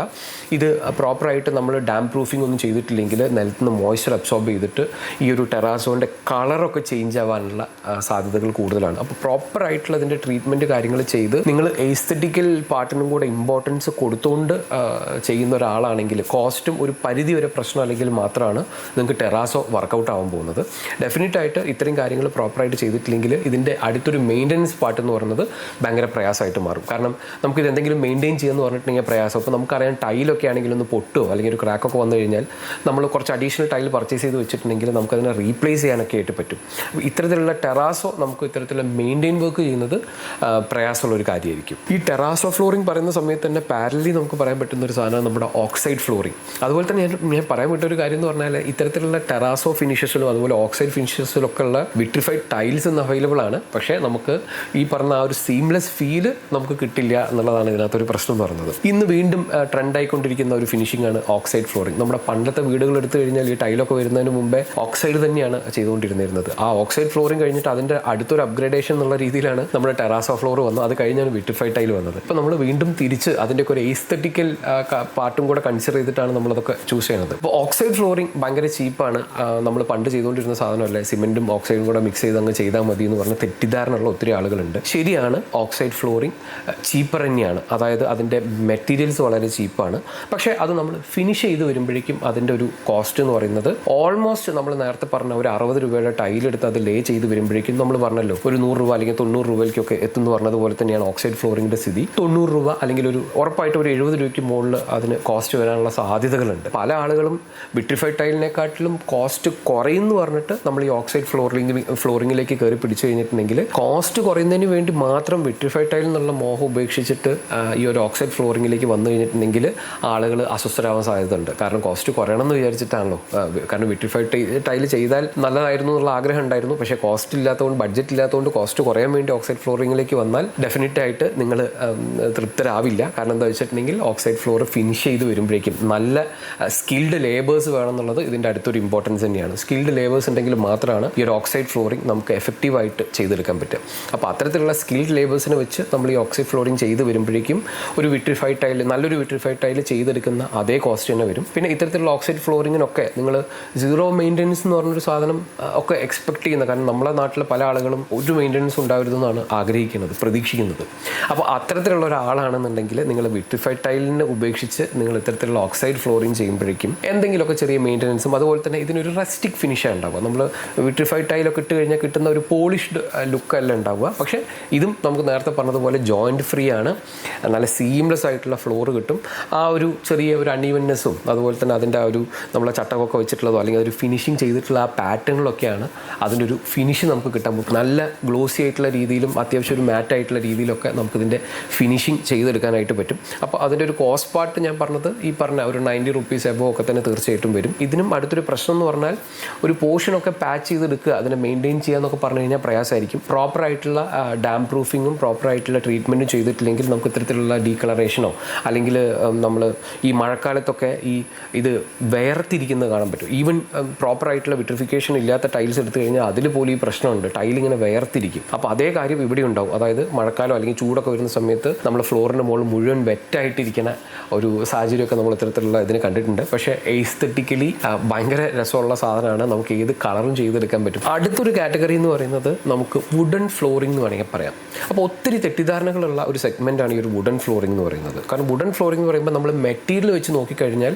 ഇത് പ്രോപ്പറായിട്ട് നമ്മൾ ഡാം പ്രൂഫിംഗ് ഒന്നും ചെയ്തിട്ടില്ലെങ്കിൽ നിലത്ത് നിന്ന് മോയ്സ്ചർ അബ്സോർബ് ചെയ്തിട്ട് ഈ ഒരു ടെറാസോൻ്റെ കളറൊക്കെ ചേഞ്ച് ആവാനുള്ള സാധ്യതകൾ കൂടുതലാണ്. അപ്പോൾ പ്രോപ്പറായിട്ടുള്ള ഇതിൻ്റെ ട്രീറ്റ്മെൻറ്റ് കാര്യങ്ങൾ ചെയ്ത് നിങ്ങൾ എസ്തെറ്റിക്കൽ പാർട്ടിനും കൂടെ ഇമ്പോർട്ടൻസ് കൊടുത്തുകൊണ്ട് ചെയ്യുന്ന ഒരാളാണെങ്കിൽ കോസ്റ്റും ഒരു പരിധി വരെ പ്രശ്നം അല്ലെങ്കിൽ മാത്രമാണ് നിങ്ങൾക്ക് ടെറാസോ വർക്കൗട്ട് ആവാൻ പോകുന്നത്. ഡെഫിനറ്റായിട്ട് ഇത്രയും കാര്യങ്ങൾ പ്രോപ്പറായിട്ട് ചെയ്തിട്ടില്ലെങ്കിൽ ഇതിൻ്റെ അടുത്തൊരു മെയിൻ്റനൻസ് പാർട്ട് എന്ന് പറയുന്നത് ഭയങ്കര പ്രയാസമായിട്ട് മാറും. കാരണം നമുക്കിത് എന്തെങ്കിലും മെയിൻറ്റെയിൻ ചെയ്യുമെന്ന് പറഞ്ഞിട്ടുണ്ടെങ്കിൽ പ്രയാസം. അപ്പോൾ നമുക്കറിയാം ടൈലൊക്കെ ആണെങ്കിൽ ഒന്ന് പൊട്ടോ അല്ലെങ്കിൽ ഒരു ക്രാക്കൊക്കെ വന്നു കഴിഞ്ഞാൽ നമ്മൾ കുറച്ച് അഡീഷണൽ ടൈൽ പർച്ചേസ് ചെയ്ത് വെച്ചിട്ടുണ്ടെങ്കിൽ നമുക്കതിനെ റീപ്ലേസ് ചെയ്യാനൊക്കെ ആയിട്ട് പറ്റും. അപ്പോൾ ഇത്തരത്തിലുള്ള ടെറാസോ നമുക്ക് ഇത്തരത്തിലുള്ള മെയിൻറ്റെയിൻ വർക്ക് ചെയ്യുന്നത് പ്രയാസമുള്ളൊരു കാര്യമായിരിക്കും. ഈ ടെറാസോ ഫ്ലോറിംഗ് പറയുന്ന സമയത്ത് തന്നെ പാരലി നമുക്ക് പറയാൻ പറ്റുന്ന ഒരു സാധനമാണ് നമ്മുടെ ഓക്സൈഡ് ഫ്ലോറിംഗ്. അതുപോലെ തന്നെ ഞാൻ പറയാൻ പറ്റിയ ഒരു കാര്യം എന്ന് പറഞ്ഞാൽ ഇത്തരത്തിലുള്ള ടെറാസോ ഫിനിഷസിലും അതുപോലെ ഓക്സൈഡ് ഫിനിഷസിലൊക്കെ ഉള്ള വിട്രിഫൈഡ് ടൈൽസ് ഇന്ന് അവൈലബിൾ ആണ്. പക്ഷേ നമുക്ക് ഈ പറഞ്ഞ ആ ഒരു സീംലെസ് ഫീല് നമുക്ക് കിട്ടില്ല എന്നുള്ളതാണ് ഇതിനകത്തൊരു പ്രശ്നം എന്ന് പറയുന്നത്. ഇന്ന് വീണ്ടും ട്രെൻഡായിക്കൊണ്ടിരിക്കുന്ന ഒരു ഫിനിഷിംഗ് ആണ് ഓക്സൈഡ് ഫ്ലോറിംഗ്. നമ്മുടെ പണ്ടത്തെ വീടുകൾ എടുത്തു കഴിഞ്ഞാൽ ഈ ടൈലൊക്കെ വരുന്നതിന് മുമ്പേ ഓക്സൈഡ് തന്നെയാണ് ചെയ്തുകൊണ്ടിരുന്നിരുന്നത്. ആ ഓക്സൈഡ് ഫ്ലോറിംഗ് കഴിഞ്ഞിട്ട് അതിൻ്റെ അടുത്തൊരു അപ്ഗ്രേഡേഷൻ എന്നുള്ള രീതിയിലാണ് നമ്മുടെ ടെറാസോ ഫ്ലോർ വന്നത്. അത് കഴിഞ്ഞാണ് വിട്രിഫൈഡ് ടൈൽ വന്നത്. ഇപ്പോൾ നമ്മൾ വീണ്ടും തിരിച്ച് അതിൻ്റെയൊക്കെ ഒരു എസ്തെറ്റിക്കൽ പാർട്ടും കൂടെ കൺസിഡർ ചെയ്തിട്ടാണ് നമ്മളതൊക്കെ ചൂസ് ചെയ്യുന്നത്. ഇപ്പോൾ ഓക്സൈഡ് ഫ്ലോറിംഗ് ഭയങ്കര ചീപ്പാണ്, നമ്മൾ പണ്ട് ചെയ്തുകൊണ്ടിരുന്ന സാധനമല്ലേ, സിമെൻറ്റും ഓക്സൈഡും കൂടെ മിക്സ് ചെയ്ത് അങ്ങ് ചെയ്താൽ മതി എന്ന് പറഞ്ഞ് തെറ്റിദ്ധാരണയുള്ള ഒത്തിരി ആളുകളുണ്ട്. ശരിയാണ്, ഓക്സൈഡ് ഫ്ലോറിംഗ് ചീപ്പർ തന്നെയാണ്, അതായത് അതിൻ്റെ മെറ്റീരിയൽസ് വളരെ ചീപ്പാണ്. പക്ഷേ അത് നമ്മൾ ഫിനിഷ് ചെയ്ത് വരുമ്പോഴേക്കും അതിൻ്റെ ഒരു കോസ്റ്റ് എന്ന് പറയുന്നത് ഓൾമോസ്റ്റ് നമ്മൾ നേരത്തെ പറഞ്ഞ ഒരു 60 രൂപയുടെ ടൈലെടുത്ത് അത് ലേ ചെയ്ത് വരുമ്പോഴേക്കും നമ്മൾ പറഞ്ഞല്ലോ ഒരു 100 രൂപ അല്ലെങ്കിൽ 90 രൂപയ്ക്കൊക്കെ എത്തുമെന്ന് പറഞ്ഞതുപോലെ തന്നെയാണ് ഓക്സൈഡ് ഫ്ലോറിങ്ങിൻ്റെ സ്ഥിതി. 90 രൂപ അല്ലെങ്കിൽ ഒരു ഉറപ്പായിട്ട് ഒരു 70 രൂപയ്ക്ക് മുകളിൽ അതിന് കോസ്റ്റ് വരാനുള്ള സാധ്യതകളുണ്ട്. പല ആളുകളും വിട്രിഫൈഡ് ടൈലിനെക്കാട്ടിലും കോസ്റ്റ് കുറയുമെന്ന് പറഞ്ഞിട്ട് നമ്മൾ ഈ ഓക്സൈഡ് ഫ്ലോറിങ്ങിലേക്ക് കയറി പിടിച്ചു കഴിഞ്ഞിട്ടുണ്ടെങ്കിൽ കോസ്റ്റ് കുറയുന്നതിന് വേണ്ടി മാത്രം വിട്രിഫൈഡ് ടൈൽ എന്നുള്ള മോഹം ഉപേക്ഷിച്ചിട്ട് ഈ ഒരു ഓക്സൈഡ് ഫ്ലോറിങ്ങിലേക്ക് വന്നു കഴിഞ്ഞിട്ടുണ്ടെങ്കിൽ ആളുകൾ അസ്വസ്ഥരാവാൻ സാധ്യതയുണ്ട്. കാരണം കോസ്റ്റ് കുറയണം എന്ന് വിചാരിച്ചിട്ടാണല്ലോ. കാരണം വിട്രിഫൈഡ് ടൈൽ ചെയ്താൽ നല്ലതായിരുന്നു എന്നുള്ള ആഗ്രഹം ഉണ്ടായിരുന്നു. പക്ഷേ കോസ്റ്റ് ഇല്ലാത്തതുകൊണ്ട്, ബഡ്ജറ്റ് ഇല്ലാത്തതുകൊണ്ട് കോസ്റ്റ് കുറയാൻ വേണ്ടി ഓക്സൈഡ് ഫ്ലോറിങ്ങിലേക്ക് വന്നാൽ ഡെഫിനറ്റ് ആയിട്ട് നിങ്ങൾ തൃപ്തരാവില്ല. കാരണം എന്താ വെച്ചിട്ടുണ്ടെങ്കിൽ ഓക്സൈഡ് ഫ്ലോർ ഫിനിഷ് ചെയ്ത് വരുമ്പോഴേക്കും നല്ല സ്കിൽഡ് ലേബേഴ്സ് വേണം എന്നുള്ളത് ഇതിൻ്റെ അടുത്തൊരു ഇമ്പോർട്ടൻസ് തന്നെയാണ്. സ്കിൽഡ് ലേബേഴ്സ് ഉണ്ടെങ്കിൽ മാത്രമാണ് ഈ ഒരു ഓക്സൈഡ് ഫ്ലോറിംഗ് നമുക്ക് എഫക്റ്റീവായിട്ട് ചെയ്തെടുക്കാൻ പറ്റുക. അപ്പോൾ അത്തരത്തിലുള്ള സ്കിൽഡ് ലേബേഴ്സിനെ വെച്ച് നമ്മൾ ഈ ഓക്സൈഡ് ഫ്ലോറിംഗ് ചെയ്ത് വരുമ്പോഴേക്കും ഒരു വിട്രിഫൈഡ് ടൈൽ, നല്ലൊരു വിട്രിഫൈഡ് ടൈൽ ചെയ്തെടുക്കുന്ന അതേ കോസ്റ്റ് തന്നെ വരും. പിന്നെ ഇത്തരത്തിലുള്ള ഓക്സൈഡ് ഫ്ലോറിങ്ങിനൊക്കെ നിങ്ങൾ സീറോ മെയിൻ്റനൻസ് എന്ന് പറഞ്ഞൊരു സാധനം ഒക്കെ എക്സ്പെക്ട് ചെയ്യുന്ന, കാരണം നമ്മളെ നാട്ടിലെ പല ആളുകളും ഒരു മെയിൻ്റനൻസ് ഉണ്ടാവരുതെന്നാണ് ആഗ്രഹിക്കുന്നത്, പ്രതീക്ഷിക്കുന്നത്. അപ്പോൾ അത്തരത്തിലുള്ള ഒരാളാണെന്നുണ്ടെങ്കിൽ നിങ്ങൾ വിട്രിഫൈഡ് ടൈലിനെ ഉപേക്ഷിച്ച് നിങ്ങൾ ഇത്തരത്തിലുള്ള ഓക്സൈഡ് ഫ്ലോറിങ് ചെയ്യുമ്പോഴേക്കും എന്തെങ്കിലുമൊക്കെ ചെറിയ മെയിൻ്റനൻസും അതുപോലെ തന്നെ ഇതിനൊരു റസ്റ്റിക് ഫിനിഷാണ് ഉണ്ടാവുക. നമ്മൾ വിട്രിഫൈഡ് ടൈലൊക്കെ ഇട്ട് കഴിഞ്ഞാൽ കിട്ടുന്ന ഒരു പോളിഷ്ഡ് ലുക്കല്ല ഉണ്ടാവുക. പക്ഷേ ഇതും നമുക്ക് നേരത്തെ പറഞ്ഞതുപോലെ ജോയിൻറ്റ് ഫ്രീ ആണ്, നല്ല സീംലെസ് ആയിട്ടുള്ള ഫ്ലോർ കിട്ടും. ആ ഒരു ചെറിയ ഒരു അൺഈവൻനെസ്സും അതുപോലെ തന്നെ അതിൻ്റെ ആ ഒരു നമ്മളെ ചട്ടമൊക്കെ വെച്ചിട്ടുള്ളതോ അല്ലെങ്കിൽ ഒരു ഫിനിഷിങ് ചെയ്തിട്ടുള്ള ആ പാറ്റേണിലൊക്കെയാണ് അതിൻ്റെ ഒരു ഫിനിഷ് നമുക്ക് കിട്ടാൻ പോകും. നല്ല ഗ്ലോസി ആയിട്ടുള്ള രീതിയിലും അത്യാവശ്യം ഒരു മാറ്റ് ആയിട്ടുള്ള രീതിയിലൊക്കെ നമുക്കിതിൻ്റെ ഫിനിഷിങ് ചെയ്തെടുക്കാനായിട്ട് പറ്റും. അപ്പോൾ അതിൻ്റെ ഒരു കോസ്റ്റ് പാർട്ട് ഞാൻ പറഞ്ഞത് ഈ പറഞ്ഞ ഒരു 90 റുപ്പീസ് എബോ ഒക്കെ തന്നെ തീർച്ചയായിട്ടും വരും. ഇതിനും അടുത്തൊരു പ്രശ്നം എന്ന് പറഞ്ഞാൽ ഒരു പോർഷനൊക്കെ പാച്ച് ചെയ്തെടുക്കുക, അതിനെ മെയിൻറ്റെയിൻ ചെയ്യുക എന്നൊക്കെ പറഞ്ഞു കഴിഞ്ഞാൽ പ്രയാസമായിരിക്കും. പ്രോപ്പറായിട്ടുള്ള ഡാം പ്രൂഫിങ്ങും പ്രോപ്പറായിട്ടുള്ള ട്രീറ്റ്മെൻറ്റും ചെയ്തിട്ടില്ലെങ്കിൽ നമുക്ക് ഇത്തരത്തിലുള്ള ഡീകളറേഷനോ അല്ലെങ്കിൽ നമ്മൾ ഈ മഴക്കാലത്തൊക്കെ ഇത് വേർതിരിക്കുന്നത് കാണാൻ പറ്റും. ഈവൻ പ്രോപ്പറായിട്ടുള്ള വിട്രിഫിക്കേഷൻ ഇല്ലാത്ത ടൈൽസ് എടുത്തു കഴിഞ്ഞാൽ അതിൽ പോലും ഈ പ്രശ്നമുണ്ട്, ടൈലിങ്ങനെ വേർതിരിക്കും. അപ്പോൾ അതേ കാര്യം ഇവിടെ ഉണ്ടാവും. അതായത് മഴക്കാലം അല്ലെങ്കിൽ ചൂടൊക്കെ വരുന്ന സമയത്ത് നമ്മൾ ഫ്ലോറിൻ്റെ മുകളിൽ മുഴുവൻ വെറ്റായിട്ടിരിക്കുന്ന ഒരു സാഹചര്യമൊക്കെ നമ്മൾ ഇത്തരത്തിലുള്ള ഇതിന് കണ്ടിട്ടുണ്ട്. പക്ഷേ എസ്തെറ്റിക്കലി ഭയങ്കര രസമുള്ള സാധനമാണ്, നമുക്ക് ഏത് കളറും ചെയ്തെടുക്കാൻ പറ്റും. അടുത്തൊരു കാറ്റഗറി എന്ന് പറയുന്നത് നമുക്ക് വുഡൻ ഫ്ലോറിംഗ് എന്ന് വേണമെങ്കിൽ പറയാം. അപ്പോൾ ഒത്തിരി തെറ്റിദ്ധാരണകളുള്ള ഒരു സെഗ്മെൻറ്റാണ് ഈ ഒരു വുഡൻ ഫ്ലോറിംഗ് എന്ന് പറയുന്നത്. കാരണം വുഡൻ ഫ്ലോറിംഗ് എന്ന് പറയുമ്പോൾ നമ്മൾ മെറ്റീരിയൽ വെച്ച് നോക്കിക്കഴിഞ്ഞാൽ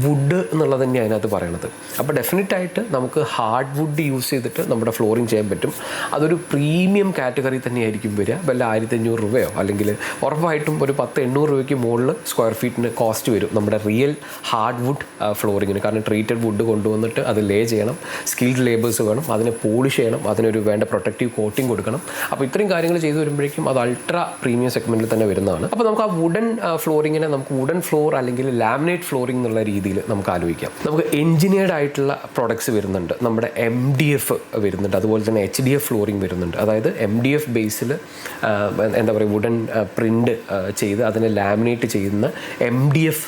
വുഡ് എന്നുള്ളത് തന്നെയാണ് അതിനകത്ത് പറയണത്. അപ്പോൾ ഡെഫിനറ്റായിട്ട് നമുക്ക് ഹാർഡ് വുഡ് യൂസ് ചെയ്തിട്ട് നമ്മുടെ ഫ്ലോറിംഗ് ചെയ്യാൻ പറ്റും. അതൊരു പ്രീമിയം കാറ്റഗറി തന്നെയായിരിക്കും വരിക. വല്ല 1500 രൂപയോ അല്ലെങ്കിൽ ഉറപ്പായിട്ടും ഒരു 1000-800 രൂപയ്ക്ക് മുകളിൽ സ്ക്വയർ ഫീറ്റിന് കോസ്റ്റ് വരും നമ്മുടെ റിയൽ ഹാർഡ് വുഡ് ഫ്ലോറിങ്ങിന്. കാരണം ട്രീറ്റഡ് വുഡ് കൊണ്ടുവന്നിട്ട് അത് ലേ ചെയ്യണം, സ്കിൽഡ് ലേബേഴ്സ് വേണം, അതിനെ പോളിഷ് ചെയ്യണം, അതിനൊരു വേണ്ട പ്രൊട്ടക്റ്റീവ് കോട്ടിങ് കൊടുക്കണം. അപ്പോൾ ഇത്രയും കാര്യങ്ങൾ ചെയ്തു വരുമ്പോഴേക്കും അത് അൾട്രാ പ്രീമിയം സെഗ്മെൻറ്റിൽ തന്നെ വരുന്നതാണ്. അപ്പോൾ നമുക്ക് ആ വുഡൻ ഫ്ലോറിങ്ങിനെ നമുക്ക് വുഡൻ ഫ്ലോർ അല്ലെങ്കിൽ ലാമിനേറ്റ് ഫ്ലോറിംഗ് എന്നുള്ള രീതിയിൽ നമുക്ക് ആലോചിക്കാം. നമുക്ക് എൻജിനീയർഡ് ആയിട്ടുള്ള പ്രോഡക്ട്സ് വരുന്നുണ്ട്, നമ്മുടെ MDF വരുന്നുണ്ട്, അതുപോലെ തന്നെ HDF ഫ്ലോറിംഗ് വരുന്നുണ്ട്. അതായത് MDF ബേസിൽ എന്താ പറയുക വുഡൻ പ്രിൻ്റ് ചെയ്ത് അതിനെ ലാമിനേറ്റ് ചെയ്യുന്ന MDF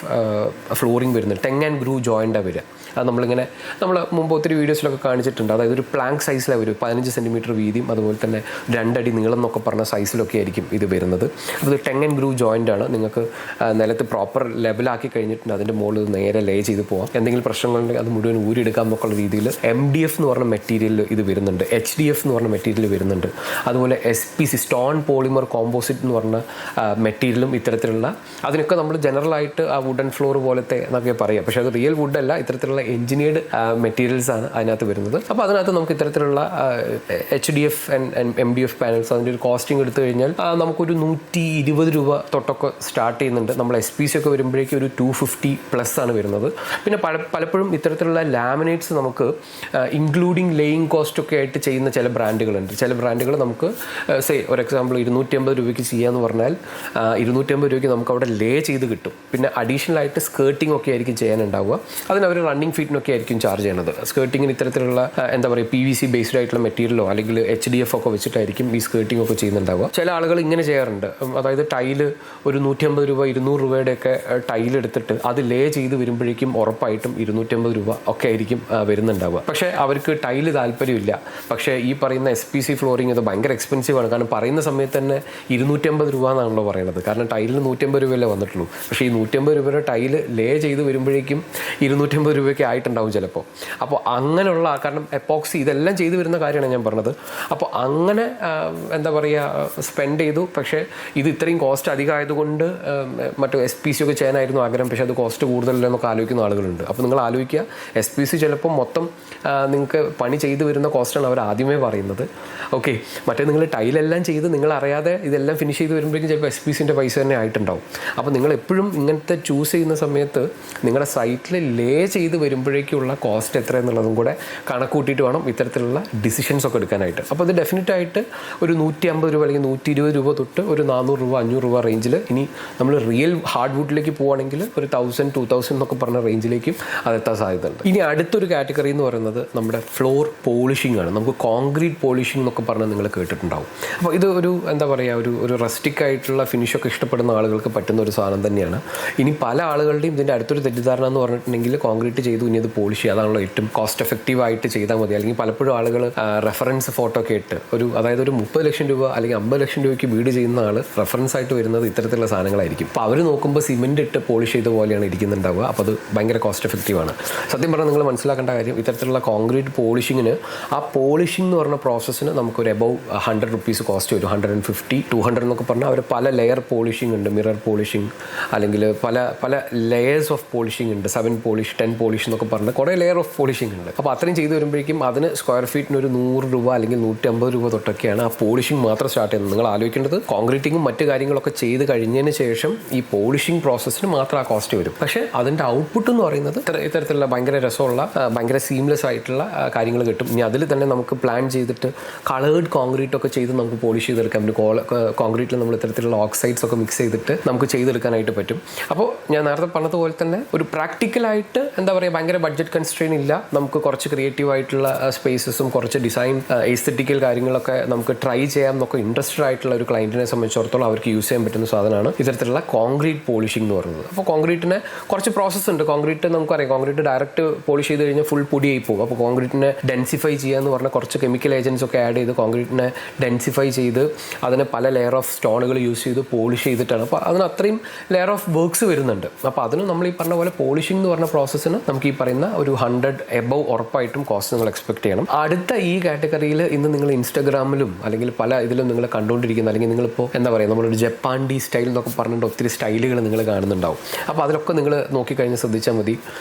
ഫ്ലോറിംഗ് വരുന്നുണ്ട്. ടെങ് ആൻഡ് ഗ്രൂ ജോയിൻ്റാണ് വരിക. അത് നമ്മൾ മുമ്പ് ഒത്തിരി വീഡിയോസിലൊക്കെ കാണിച്ചിട്ടുണ്ട്. അതായത് ഒരു പ്ലാങ്ക് സൈസിലാണ് വരും, 15 സെൻറ്റിമീറ്റർ വീതിയും അതുപോലെ തന്നെ 2 അടി നീളം എന്നൊക്കെ പറഞ്ഞ സൈസിലൊക്കെ ആയിരിക്കും ഇത് വരുന്നത്. അപ്പോൾ ഇത് ടെങ് ആൻഡ് ഗ്രൂ ജോയിൻ്റ് ആണ്. നിങ്ങൾക്ക് നിലത്ത് പ്രോപ്പർ ലെവലാക്കി കഴിഞ്ഞിട്ടുണ്ട്, അതിൻ്റെ മുകളിൽ നേരെ ലേ ചെയ്ത് പോകാം. എന്തെങ്കിലും പ്രശ്നങ്ങളുണ്ടെങ്കിൽ അത് മുഴുവൻ ഊരിയെടുക്കാം എന്നൊക്കെയുള്ള രീതിയിൽ MDF എന്ന് പറഞ്ഞ മെറ്റീരിയൽ ഇത് വരുന്നുണ്ട്, HDF എന്ന് പറഞ്ഞ മെറ്റീരിയൽ വരുന്നുണ്ട്. അതുപോലെ SPC സ്റ്റോൺ പോളിമർ കോമ്പോസിറ്റ് എന്ന് പറഞ്ഞ മെറ്റീരിയലും ഇത്തരത്തിലുള്ള അതിനൊക്കെ നമ്മൾ ജനറലായിട്ട് ആ വുഡൻ ഫ്ലോർ പോലത്തെ എന്നൊക്കെ പറയാം. പക്ഷേ അത് റിയൽ വുഡല്ല, ഇത്തരത്തിലുള്ള എഞ്ചിനീയർഡ് മെറ്റീരിയൽസ് ആണ് അതിനകത്ത് വരുന്നത്. അപ്പോൾ അതിനകത്ത് നമുക്ക് ഇത്തരത്തിലുള്ള HDF ആൻഡ് MDF പാനൽസ് അതിൻ്റെ ഒരു കോസ്റ്റിംഗ് എടുത്തു കഴിഞ്ഞാൽ നമുക്കൊരു 120 രൂപ തൊട്ടൊക്കെ സ്റ്റാർട്ട് ചെയ്യുന്നുണ്ട്. നമ്മൾ SPC ഒക്കെ വരുമ്പോഴേക്കും ഒരു 250+ ആണ് വരുന്നത്. പിന്നെ പലപ്പോഴും ഇത്തരത്തിലുള്ള ലാമിനേറ്റ്സ് നമുക്ക് ഇൻക്ലൂഡിങ് ലേയിങ് കോസ്റ്റ് ഒക്കെ ആയിട്ട് ചെയ്യുന്ന ചില ബ്രാൻഡുകളുണ്ട്. ചില ബ്രാൻഡുകൾ നമുക്ക് ഒരു എക്സാമ്പിൾ 250 രൂപയ്ക്ക് ചെയ്യാന്ന് പറഞ്ഞാൽ 250 രൂപയ്ക്ക് നമുക്ക് അവിടെ ലേ ചെയ്ത് കിട്ടും. പിന്നെ അഡീഷണൽ ആയിട്ട് സ്കേർട്ടിംഗ് ഒക്കെ ആയിരിക്കും ചെയ്യാനുണ്ടാവുക. അതിന് അവർ റണ്ണിങ് ഫീറ്റിനൊക്കെ ആയിരിക്കും ചാർജ് ചെയ്യണത്. സ്കേർട്ടിങ്ങിന് ഇത്തരത്തിലുള്ള എന്താ പറയുക PVC ബേസ്ഡ് ആയിട്ടുള്ള മെറ്റീരിയലോ അല്ലെങ്കിൽ HDF ഒക്കെ വെച്ചിട്ടായിരിക്കും ഈ സ്കേർട്ടിംഗ് ഒക്കെ ചെയ്യുന്നുണ്ടാവുക. ചില ആളുകൾ ഇങ്ങനെ ചെയ്യാറുണ്ട്, അതായത് ടൈല് ഒരു 150 രൂപ 200 രൂപയുടെയൊക്കെ ടൈൽ എടുത്തിട്ട് അത് ലേ ചെയ്ത് വരുമ്പോഴേക്കും ഉറപ്പായിട്ടും 250 രൂപ ഒക്കെ ആയിരിക്കും വരുന്നുണ്ടാവുക. പക്ഷേ അവർക്ക് ടൈല് താല്പര്യമില്ല. പക്ഷേ ഈ പറയുന്ന SPC ഫ്ലോറിങ് ഇത് ഭയങ്കര എക്സ്പെൻസീവ് ആണ്. കാരണം പറയുന്ന സമയത്ത് തന്നെ 250 രൂപ എന്നാണല്ലോ പറയുന്നത്. കാരണം ടൈലിന് 150 രൂപയല്ലേ വന്നിട്ടുള്ളൂ. പക്ഷേ ഈ 150 രൂപയുടെ ടൈല് ലേ ചെയ്ത് വരുമ്പോഴേക്കും 250 രൂപയ്ക്ക് ആയിട്ടുണ്ടാവും ചിലപ്പോൾ. അപ്പോൾ അങ്ങനെയുള്ള കാരണം എപ്പോക്സി ഇതെല്ലാം ചെയ്തു വരുന്ന കാര്യമാണ് ഞാൻ പറഞ്ഞത്. അപ്പോൾ അങ്ങനെ എന്താ പറയുക സ്പെൻഡ് ചെയ്തു. പക്ഷേ ഇത് ഇത്രയും കോസ്റ്റ് അധികമായതുകൊണ്ട് മറ്റു SPC ഒക്കെ ചെയ്യാനായിരുന്നു ആഗ്രഹം. പക്ഷേ അത് കോസ്റ്റ് കൂടുതലല്ലെന്നൊക്കെ ആലോചിക്കുന്ന ആളുകളുണ്ട്. അപ്പോൾ നിങ്ങൾ ആലോചിക്കുക, SPC ചിലപ്പോൾ മൊത്തം നിങ്ങൾക്ക് പണി ചെയ്തു വരുന്ന കോസ്റ്റാണ് അവർ ആദ്യമേ പറയുന്നത്. ഓക്കെ, മറ്റേ നിങ്ങൾ ടൈലെല്ലാം ചെയ്ത് നിങ്ങളറിയാതെ ഇതെല്ലാം ഫിനിഷ് ചെയ്ത് വരുമ്പോഴേക്കും ചിലപ്പോൾ SPCൻ്റെ പൈസ തന്നെ ആയിട്ടുണ്ടാവും. അപ്പോൾ നിങ്ങൾ എപ്പോഴും ഇങ്ങനത്തെ ചൂസ് ചെയ്യുന്ന സമയത്ത് നിങ്ങളുടെ സൈറ്റിൽ ലേ ചെയ്ത് വരുമ്പോഴേക്കുള്ള കോസ്റ്റ് എത്ര എന്നുള്ളതും കൂടെ കണക്കൂട്ടിയിട്ട് വേണം ഇത്തരത്തിലുള്ള ഡിസിഷൻസ് ഒക്കെ എടുക്കാനായിട്ട്. അപ്പോൾ അത് ഡെഫിനറ്റായിട്ട് ഒരു 150 രൂപ അല്ലെങ്കിൽ 120 രൂപ തൊട്ട് ഒരു 400 രൂപ 500 രൂപ റേഞ്ചിൽ, ഇനി നമ്മൾ റിയൽ ഹാർഡ് വുഡിലേക്ക് പോവുകയാണെങ്കിൽ ഒരു 1000-2000 എന്നൊക്കെ പറഞ്ഞ റേഞ്ചിലേക്കും അതെത്താൻ സാധ്യതയുണ്ട്. ഇനി അടുത്തൊരു കാറ്റഗറി എന്ന് പറയുന്നത് നമ്മുടെ ഫ്ലോർ പോളിഷിംഗ് ആണ്. നമുക്ക് കോൺക്രീറ്റ് പോളിഷിംഗ് എന്നൊക്കെ പറഞ്ഞാൽ നിങ്ങൾ കേട്ടിട്ടുണ്ടാവും. അപ്പോൾ ഇത് ഒരു എന്താ പറയുക ഒരു റസ്റ്റിക് ആയിട്ടുള്ള ഫിനിഷൊക്കെ ഇഷ്ടപ്പെടുന്ന ആളുകൾക്ക് പറ്റുന്ന ഒരു സാധനം തന്നെയാണ്. ഇനി പല ആളുകളുടെയും ഇതിൻ്റെ അടുത്തൊരു തെറ്റിദ്ധാരണ എന്ന് പറഞ്ഞിട്ടുണ്ടെങ്കിൽ കോൺക്രീറ്റ് ചെയ്ത് ചെയ്തു, ഇനി അത് പോളിഷ് ചെയ്യുക, അതാണല്ലോ ഏറ്റവും കോസ്റ്റ് എഫക്റ്റീവ് ആയിട്ട് ചെയ്താൽ മതി. അല്ലെങ്കിൽ പലപ്പോഴും ആളുകൾ റെഫറൻസ് ഫോട്ടോ ഒക്കെ ഇട്ട് അതായത് ഒരു 30 ലക്ഷം രൂപ അല്ലെങ്കിൽ 50 ലക്ഷം രൂപയ്ക്ക് വീട് ചെയ്യുന്ന ആൾ റെഫറൻസ് ആയിട്ട് വരുന്നത് ഇത്തരത്തിലുള്ള സാധനങ്ങളായിരിക്കും. അപ്പോൾ അവർ നോക്കുമ്പോൾ സിമെന്റ് ഇട്ട് പോളിഷ് ചെയ്ത പോലെയാണ് ഇരിക്കുന്നുണ്ടാവുക. അപ്പോൾ അത് ഭയങ്കര കോസ്റ്റ് എഫക്റ്റീവ് ആണ്. സത്യം പറഞ്ഞാൽ നിങ്ങൾ മനസ്സിലാക്കേണ്ട കാര്യം, ഇത്തരത്തിലുള്ള കോൺക്രീറ്റ് പോളിഷിങ്ങിന് ആ പോളിഷിംഗ് എന്ന് പറഞ്ഞ പ്രോസസ്സിന് നമുക്കൊരു എബവ് 100 റുപ്പീസ് കോസ്റ്റ് വരും. 150, 200 എന്നൊക്കെ പറഞ്ഞാൽ അവർ പല ലെയർ പോളിഷിംഗ് ഉണ്ട്, മിറർ പോളിഷിംഗ്, അല്ലെങ്കിൽ പല ലെയേഴ്സ് ഓഫ് പോളിഷിംഗ് ഉണ്ട്. 7 പോളിഷ്, 10 പോളിഷ് എന്നൊക്കെ പറഞ്ഞ് കുറേ ലെയർ ഓഫ് പോളിഷിംഗ് ഉണ്ട്. അപ്പോൾ അത്രയും ചെയ്ത് വരുമ്പോഴേക്കും അതിന് സ്ക്വയർ ഫീറ്റിന് ഒരു 100 രൂപ അല്ലെങ്കിൽ 150 രൂപ തൊട്ടൊക്കെയാണ് ആ പോളിഷിംഗ് മാത്രം സ്റ്റാർട്ട് ചെയ്യുന്നത്. നിങ്ങൾ ആലോചിക്കേണ്ടത് കോൺക്രീറ്റിങ്ങും മറ്റ് കാര്യങ്ങളൊക്കെ ചെയ്ത് കഴിഞ്ഞതിന് ശേഷം ഈ പോളിഷിംഗ് പ്രോസസ്സിന് മാത്രം ആ കോസ്റ്റ് വരും. പക്ഷേ അതിൻ്റെ ഔട്ട്പുട്ട് എന്ന് പറയുന്നത് ഇത്തരത്തിലുള്ള ഭയങ്കര രസമുള്ള ഭയങ്കര സീംലെസ് ആയിട്ടുള്ള കാര്യങ്ങൾ കിട്ടും. ഇനി അതിൽ തന്നെ നമുക്ക് പ്ലാൻ ചെയ്തിട്ട് കളേർഡ് കോൺക്രീറ്റ് ഒക്കെ ചെയ്ത് നമുക്ക് പോളിഷ് ചെയ്തെടുക്കാൻ പറ്റും. കോൺക്രീറ്റിൽ നമ്മൾ ഇത്തരത്തിലുള്ള ഓക്സൈഡ്സ് ഒക്കെ മിക്സ് ചെയ്തിട്ട് നമുക്ക് ചെയ്തെടുക്കാനായിട്ട് പറ്റും. അപ്പോൾ ഞാൻ നേരത്തെ പറഞ്ഞതുപോലെ തന്നെ ഒരു പ്രാക്ടിക്കലായിട്ട് എന്താ പറയുക, ഭയങ്കര ബഡ്ജറ്റ് കൺസ്ട്രെയിൻ ഇല്ല. നമുക്ക് കുറച്ച് ക്രിയേറ്റീവ് ആയിട്ടുള്ള സ്പേസസും കുറച്ച് ഡിസൈൻ എസ്തെറ്റിക്കൽ കാര്യങ്ങളൊക്കെ നമുക്ക് ട്രൈ ചെയ്യാം എന്നൊക്കെ ഇൻട്രസ്റ്റഡ് ആയിട്ടുള്ള ഒരു ക്ലയൻറ്റിനെ സംബന്ധിച്ചിടത്തോളം അവർക്ക് യൂസ് ചെയ്യാൻ പറ്റുന്ന സാധനമാണ് ഇത്തരത്തിലുള്ള കോൺക്രീറ്റ് പോളിഷിംഗ് എന്ന് പറയുന്നത്. അപ്പോൾ കോൺക്രീറ്റിന് കുറച്ച് പ്രോസസ്സ് ഉണ്ട്. കോൺക്രീറ്റ് നമുക്കറിയാം, കോൺക്രീറ്റ് ഡയറക്റ്റ് പോളിഷ് ചെയ്ത് കഴിഞ്ഞാൽ ഫുൾ പൊടിയായി പോകും. അപ്പോൾ കോൺക്രീറ്റിനെ ഡെൻസിഫൈ ചെയ്യുക എന്ന് പറഞ്ഞാൽ കുറച്ച് കെമിക്കൽ ഏജൻസ് ഒക്കെ ആഡ് ചെയ്ത് കോൺക്രീറ്റിനെ ഡെൻസിഫൈ ചെയ്ത് അതിന് പല ലെയർ ഓഫ് സ്റ്റോണുകൾ യൂസ് ചെയ്ത് പോളിഷ് ചെയ്തിട്ടാണ്. അപ്പോൾ അതിന് അത്രയും ലെയർ ഓഫ് വർക്ക്സ് വരുന്നുണ്ട്. അപ്പോൾ അതിന് നമ്മൾ ഈ പറഞ്ഞ പോലെ പോളിഷിംഗ് എന്ന് പറഞ്ഞ പ്രോസസ്സിന് നമുക്ക് ഈ പറയുന്ന ഒരു 100 എബവ് ഉറപ്പായിട്ടും കോസ്റ്റ് നിങ്ങൾ എക്സ്പെക്ട് ചെയ്യണം. അടുത്ത ഈ കാറ്റഗറിയിൽ ഇന്ന് നിങ്ങൾ ഇൻസ്റ്റാഗ്രാമിലും അല്ലെങ്കിൽ പല ഇതിലും നിങ്ങൾ കണ്ടുകൊണ്ടിരിക്കുന്ന, അല്ലെങ്കിൽ നിങ്ങളിപ്പോൾ എന്താ പറയുക, നമ്മളൊരു ജപ്പാൻഡി സ്റ്റൈൽ എന്നൊക്കെ പറഞ്ഞിട്ട് ഒത്തിരി സ്റ്റൈലുകൾ നിങ്ങൾ കാണുന്നുണ്ടാവും. അപ്പോൾ അതിലൊക്കെ നിങ്ങൾ നോക്കിക്കഴിഞ്ഞാൽ ശ്രദ്ധിച്ചാൽ മതി,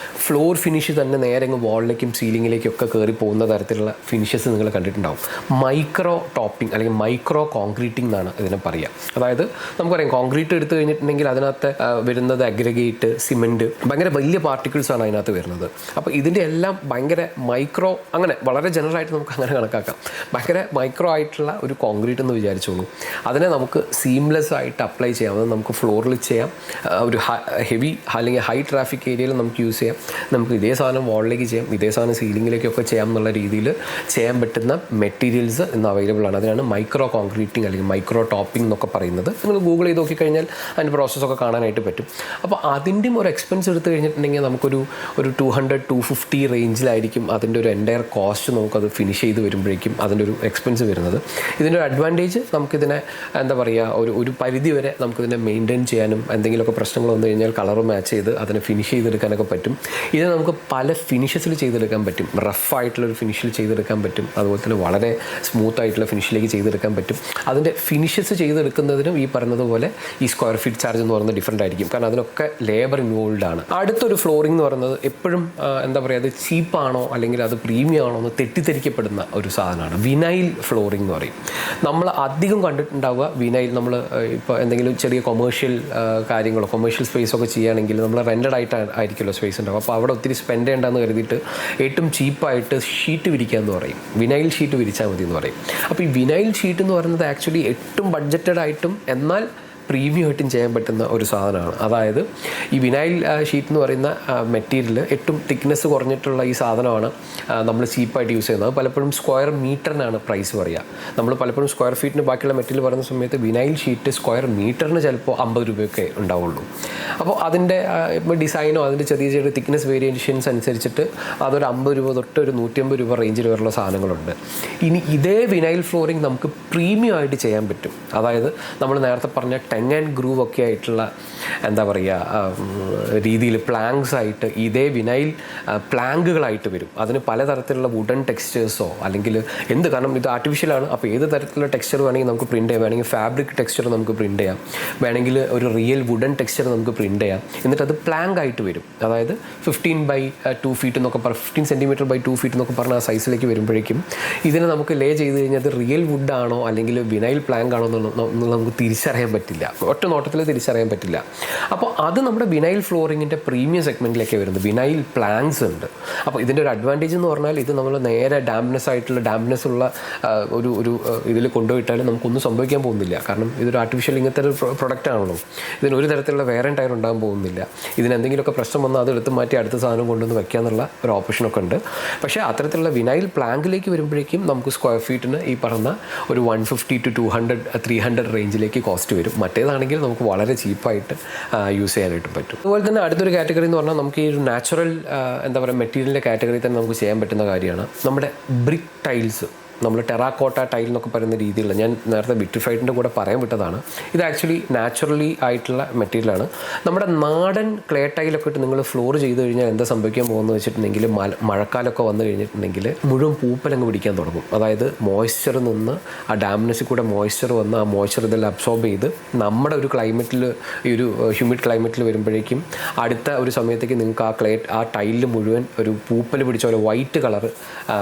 ഫ്ലോർ ഫിനിഷ് തന്നെ നേരെ വാളിലേക്കും സീലിങ്ങിലേക്കും ഒക്കെ കയറി പോകുന്ന തരത്തിലുള്ള ഫിനിഷസ് നിങ്ങൾ കണ്ടിട്ടുണ്ടാവും. മൈക്രോ ടോപ്പിംഗ് അല്ലെങ്കിൽ മൈക്രോ കോൺക്രീറ്റിംഗ് എന്നാണ് ഇതിനെ പറയുക. അതായത് നമുക്കറിയാം, കോൺക്രീറ്റ് എടുത്തു കഴിഞ്ഞിട്ടുണ്ടെങ്കിൽ അതിനകത്ത് വരുന്നത് അഗ്രഗേറ്റ്, സിമെൻറ്റ്, ഭയങ്കര വലിയ പാർട്ടിക്കിൾസ് ആണ് അതിനകത്ത് വരുന്നത്. അപ്പോൾ ഇതിൻ്റെ എല്ലാം ഭയങ്കര മൈക്രോ, അങ്ങനെ വളരെ ജനറൽ ആയിട്ട് നമുക്ക് അങ്ങനെ കണക്കാക്കാം. ഭയങ്കര മൈക്രോ ആയിട്ടുള്ള ഒരു കോൺക്രീറ്റ് എന്ന് വിചാരിച്ചോളൂ. അതിനെ നമുക്ക് സീംലെസ് ആയിട്ട് അപ്ലൈ ചെയ്യാം. അത് നമുക്ക് ഫ്ലോറിൽ ചെയ്യാം, ഒരു ഹെവി അല്ലെങ്കിൽ ഹൈ ട്രാഫിക് ഏരിയയിൽ നമുക്ക് യൂസ് ചെയ്യാം. നമുക്ക് ഇതേ സാധനം വാളിലേക്ക് ചെയ്യാം, ഇതേ സാധനം സീലിങ്ങിലേക്കൊക്കെ ചെയ്യാം എന്നുള്ള രീതിയിൽ ചെയ്യാൻ പറ്റുന്ന മെറ്റീരിയൽസ് ഇന്ന് അവൈലബിൾ ആണ്. അതിനാണ് മൈക്രോ കോൺക്രീറ്റിംഗ് അല്ലെങ്കിൽ മൈക്രോ ടോപ്പിംഗ് എന്നൊക്കെ പറയുന്നത്. നിങ്ങൾ ഗൂഗിൾ ചെയ്ത് നോക്കിക്കഴിഞ്ഞാൽ അതിൻ്റെ പ്രോസസ്സൊക്കെ കാണാനായിട്ട് പറ്റും. അപ്പോൾ അതിൻ്റെയും ഒരു എക്സ്പെൻസ് എടുത്തു കഴിഞ്ഞിട്ടുണ്ടെങ്കിൽ നമുക്കൊരു 200-250 റേഞ്ചിലായിരിക്കും അതിൻ്റെ ഒരു എൻ്റയർ കോസ്റ്റ് നമുക്കത് ഫിനിഷ് ചെയ്ത് വരുമ്പോഴേക്കും അതിൻ്റെ ഒരു എക്സ്പെൻസ് വരുന്നത്. ഇതിൻ്റെ ഒരു അഡ്വാൻറ്റേജ്, നമുക്കിതിനെ എന്താ പറയുക, ഒരു പരിധി വരെ നമുക്കിതിനെ മെയിൻറ്റെയിൻ ചെയ്യാനും എന്തെങ്കിലുമൊക്കെ പ്രശ്നങ്ങൾ വന്നു കഴിഞ്ഞാൽ കളർ മാച്ച് ചെയ്ത് അതിനെ ഫിനിഷ് ചെയ്തെടുക്കാനൊക്കെ പറ്റും. ഇത് നമുക്ക് പല ഫിനിഷസിൽ ചെയ്തെടുക്കാൻ പറ്റും. റഫായിട്ടുള്ളൊരു ഫിനിഷിൽ ചെയ്തെടുക്കാൻ പറ്റും, അതുപോലെ തന്നെ വളരെ സ്മൂത്ത് ആയിട്ടുള്ള ഫിനിഷിലേക്ക് ചെയ്തെടുക്കാൻ പറ്റും. അതിൻ്റെ ഫിനിഷസ് ചെയ്തെടുക്കുന്നതിനും ഈ പറഞ്ഞതുപോലെ ഈ സ്ക്വയർ ഫീറ്റ് ചാർജ് എന്ന് പറയുന്നത് ഡിഫറെൻ്റ് ആയിരിക്കും. കാരണം അതിനൊക്കെ ലേബർ ഇൻവോൾവ് ആണ്. അടുത്തൊരു ഫ്ലോറിംഗ് എന്ന് പറയുന്നത് എപ്പോഴും എന്താ പറയുക, അത് ചീപ്പാണോ അല്ലെങ്കിൽ അത് പ്രീമിയം ആണോ എന്ന് തെറ്റിദ്ധരിക്കപ്പെടുന്ന ഒരു സാധനമാണ് വിനൈൽ ഫ്ലോറിംഗ് എന്ന് പറയും. നമ്മൾ അധികം കണ്ടിട്ടുണ്ടാവുക വിനൈൽ, നമ്മൾ ഇപ്പോൾ എന്തെങ്കിലും ചെറിയ കൊമേഴ്ഷ്യൽ കാര്യങ്ങളോ കൊമേഴ്ഷ്യൽ സ്പേസൊക്കെ ചെയ്യുകയാണെങ്കിൽ നമ്മൾ റെൻറ്റഡ് ആയിരിക്കുമല്ലോ സ്പേസ് ഉണ്ടാവും. അപ്പോൾ അവിടെ ഒത്തിരി സ്പെൻഡ് ചെയ്യേണ്ടെന്ന് കരുതിയിട്ട് ഏറ്റവും ചീപ്പായിട്ട് ഷീറ്റ് വിരിക്കുക എന്ന് പറയും. വിനൈൽ ഷീറ്റ് വിരിച്ചാൽ മതി എന്ന് പറയും. അപ്പോൾ ഈ വിനൈൽ ഷീറ്റ് എന്ന് പറയുന്നത് ആക്ച്വലി ഏറ്റവും ബഡ്ജറ്റഡ് ആയിട്ടും എന്നാൽ പ്രീമിയം ആയിട്ടും ചെയ്യാൻ പറ്റുന്ന ഒരു സാധനമാണ്. അതായത് ഈ വിനൈൽ ഷീറ്റ് എന്ന് പറയുന്ന മെറ്റീരിയൽ ഏറ്റവും തിക്നെസ് കുറഞ്ഞിട്ടുള്ള ഈ സാധനമാണ് നമ്മൾ ചീപ്പായിട്ട് യൂസ് ചെയ്യുന്നത്. പലപ്പോഴും സ്ക്വയർ മീറ്ററിനാണ് പ്രൈസ് പറയുക. നമ്മൾ പലപ്പോഴും സ്ക്വയർ ഫീറ്റിന് ബാക്കിയുള്ള മെറ്റീരിയൽ പറയുന്ന സമയത്ത് വിനൈൽ ഷീറ്റ് സ്ക്വയർ മീറ്ററിന് ചിലപ്പോൾ 50 രൂപയൊക്കെ ഉണ്ടാവുള്ളൂ. അപ്പോൾ അതിൻ്റെ ഇപ്പോൾ ഡിസൈനോ അതിൻ്റെ ചെറിയ ചെറിയ തിക്നെസ് വേരിയേഷൻസ് അനുസരിച്ചിട്ട് അതൊരു 50 രൂപ തൊട്ട് ഒരു 150 രൂപ റേഞ്ചിൽ വരെയുള്ള സാധനങ്ങളുണ്ട്. ഇനി ഇതേ വിനൈൽ ഫ്ലോറിങ് നമുക്ക് പ്രീമിയം ആയിട്ട് ചെയ്യാൻ പറ്റും. അതായത് നമ്മൾ നേരത്തെ പറഞ്ഞ ടങ് ആൻഡ് ഗ്രൂവ് ഒക്കെ ആയിട്ടുള്ള എന്താ പറയുക രീതിയിൽ പ്ലാങ്ക്സ് ആയിട്ട് ഇതേ വിനൈൽ പ്ലാങ്കുകളായിട്ട് വരും. അതിന് പലതരത്തിലുള്ള വുഡൻ ടെക്സ്ചേഴ്സോ അല്ലെങ്കിൽ എന്ത്, കാരണം ഇത് ആർട്ടിഫിഷ്യലാണ്. അപ്പോൾ ഏത് തരത്തിലുള്ള ടെക്സ്ചർ വേണമെങ്കിൽ നമുക്ക് പ്രിൻറ്റ് ചെയ്യാം. വേണമെങ്കിൽ ഫാബ്രിക് ടെക്സ്ചർ നമുക്ക് പ്രിൻറ്റ് ചെയ്യാം, വേണമെങ്കിൽ ഒരു റിയൽ വുഡൻ ടെക്സ്ചർ നമുക്ക് പ്രിൻറ്റ് ചെയ്യാം. എന്നിട്ട് അത് പ്ലാങ്ക് ആയിട്ട് വരും. അതായത് 15/2 ഫീറ്റ് എന്നൊക്കെ 15 സെൻറ്റിമീറ്റർ ബൈ 2 ഫീറ്റ് എന്നൊക്കെ പറഞ്ഞ ആ സൈസിലേക്ക് വരുമ്പോഴേക്കും ഇതിനെ നമുക്ക് ലേ ചെയ്ത് കഴിഞ്ഞാൽ അത് റിയൽ വുഡാണോ അല്ലെങ്കിൽ വിനൈൽ പ്ലാങ്ക് ആണോ എന്നുള്ളത് നമുക്ക് തിരിച്ചറിയാൻ പറ്റില്ല, ഒറ്റ നോട്ടത്തിൽ തിരിച്ചറിയാൻ പറ്റില്ല. അപ്പോൾ അത് നമ്മുടെ വിനൈൽ ഫ്ലോറിങ്ങിൻ്റെ പ്രീമിയം സെഗ്മെൻറ്റിലേക്ക് വരുന്നത്. വിനൈൽ പ്ലാങ്ക്സ് ഉണ്ട്. അപ്പോൾ ഇതിൻ്റെ ഒരു അഡ്വാൻറ്റേജ് എന്ന് പറഞ്ഞാൽ ഇത് നമ്മൾ നേരെ ഡാംപ്നെസ് ഉള്ള ഒരു ഇതിൽ കൊണ്ടുപോയിട്ടാലും നമുക്കൊന്നും സംഭവിക്കാൻ പോകുന്നില്ല. കാരണം ഇതൊരു ആർട്ടിഫിഷ്യൽ ഇങ്ങനത്തെ ഒരു പ്രൊഡക്റ്റ് ആണല്ലോ. ഇതിന് ഒരു തരത്തിലുള്ള വേറെ ടയർ ഉണ്ടാകാൻ പോകുന്നില്ല. ഇതിനെന്തെങ്കിലുമൊക്കെ പ്രശ്നം വന്നാൽ അത് എടുത്ത് മാറ്റി അടുത്ത സാധനം കൊണ്ടുവന്ന് വെക്കാന്നുള്ള ഒരു ഓപ്ഷനൊക്കെ ഉണ്ട്. പക്ഷേ അത്തരത്തിലുള്ള വിനൈൽ പ്ലാങ്കിലേക്ക് വരുമ്പോഴേക്കും നമുക്ക് സ്ക്വയർ ഫീറ്റിന് ഈ പറഞ്ഞ ഒരു 150 to 200 300 റേഞ്ചിലേക്ക് കോസ്റ്റ് വരും. മറ്റേതാണെങ്കിൽ നമുക്ക് വളരെ ചീപ്പായിട്ട് യൂസ് ചെയ്യാനായിട്ട് പറ്റും. അതുപോലെ തന്നെ അടുത്തൊരു കാറ്റഗറി എന്ന് പറഞ്ഞാൽ നമുക്ക് ഈ ഒരു നാച്ചുറൽ എന്താ പറയുക മെറ്റീരിയലിൻ്റെ കാറ്റഗറി തന്നെ നമുക്ക് ചെയ്യാൻ പറ്റുന്ന കാര്യമാണ് നമ്മുടെ ബ്രിക്ക് ടൈൽസ്. നമ്മൾ ടെറാക്കോട്ട ടൈൽ എന്നൊക്കെ പറയുന്ന രീതിയിലുള്ള, ഞാൻ നേരത്തെ വിട്രിഫൈഡിൻ്റെ കൂടെ പറയാൻ വിട്ടതാണ്, ഇത് ആക്ച്വലി നാച്ചുറലി ആയിട്ടുള്ള മെറ്റീരിയലാണ്. നമ്മുടെ നാടൻ ക്ലേ ടൈലൊക്കെ ഇട്ട് നിങ്ങൾ ഫ്ലോർ ചെയ്ത് കഴിഞ്ഞാൽ എന്താ സംഭവിക്കാൻ പോകുന്നത് വെച്ചിട്ടുണ്ടെങ്കിൽ മഴക്കാലമൊക്കെ വന്നു കഴിഞ്ഞിട്ടുണ്ടെങ്കിൽ മുഴുവൻ പൂപ്പലങ്ങ് പിടിക്കാൻ തുടങ്ങും. അതായത് മോയ്സ്ചർ നിന്ന് ആ ഡാമിനസിൽ കൂടെ മോയ്സ്ചർ വന്ന് ആ മോയ്സ്ചർ ഇതെല്ലാം അബ്സോർബ് ചെയ്ത് നമ്മുടെ ഒരു ക്ലൈമറ്റിൽ, ഈ ഒരു ഹ്യൂമിഡ് ക്ലൈമറ്റിൽ വരുമ്പോഴേക്കും അടുത്ത ഒരു സമയത്തേക്ക് നിങ്ങൾക്ക് ആ ടൈലിൽ മുഴുവൻ ഒരു പൂപ്പൽ പിടിച്ച പോലെ വൈറ്റ് കളർ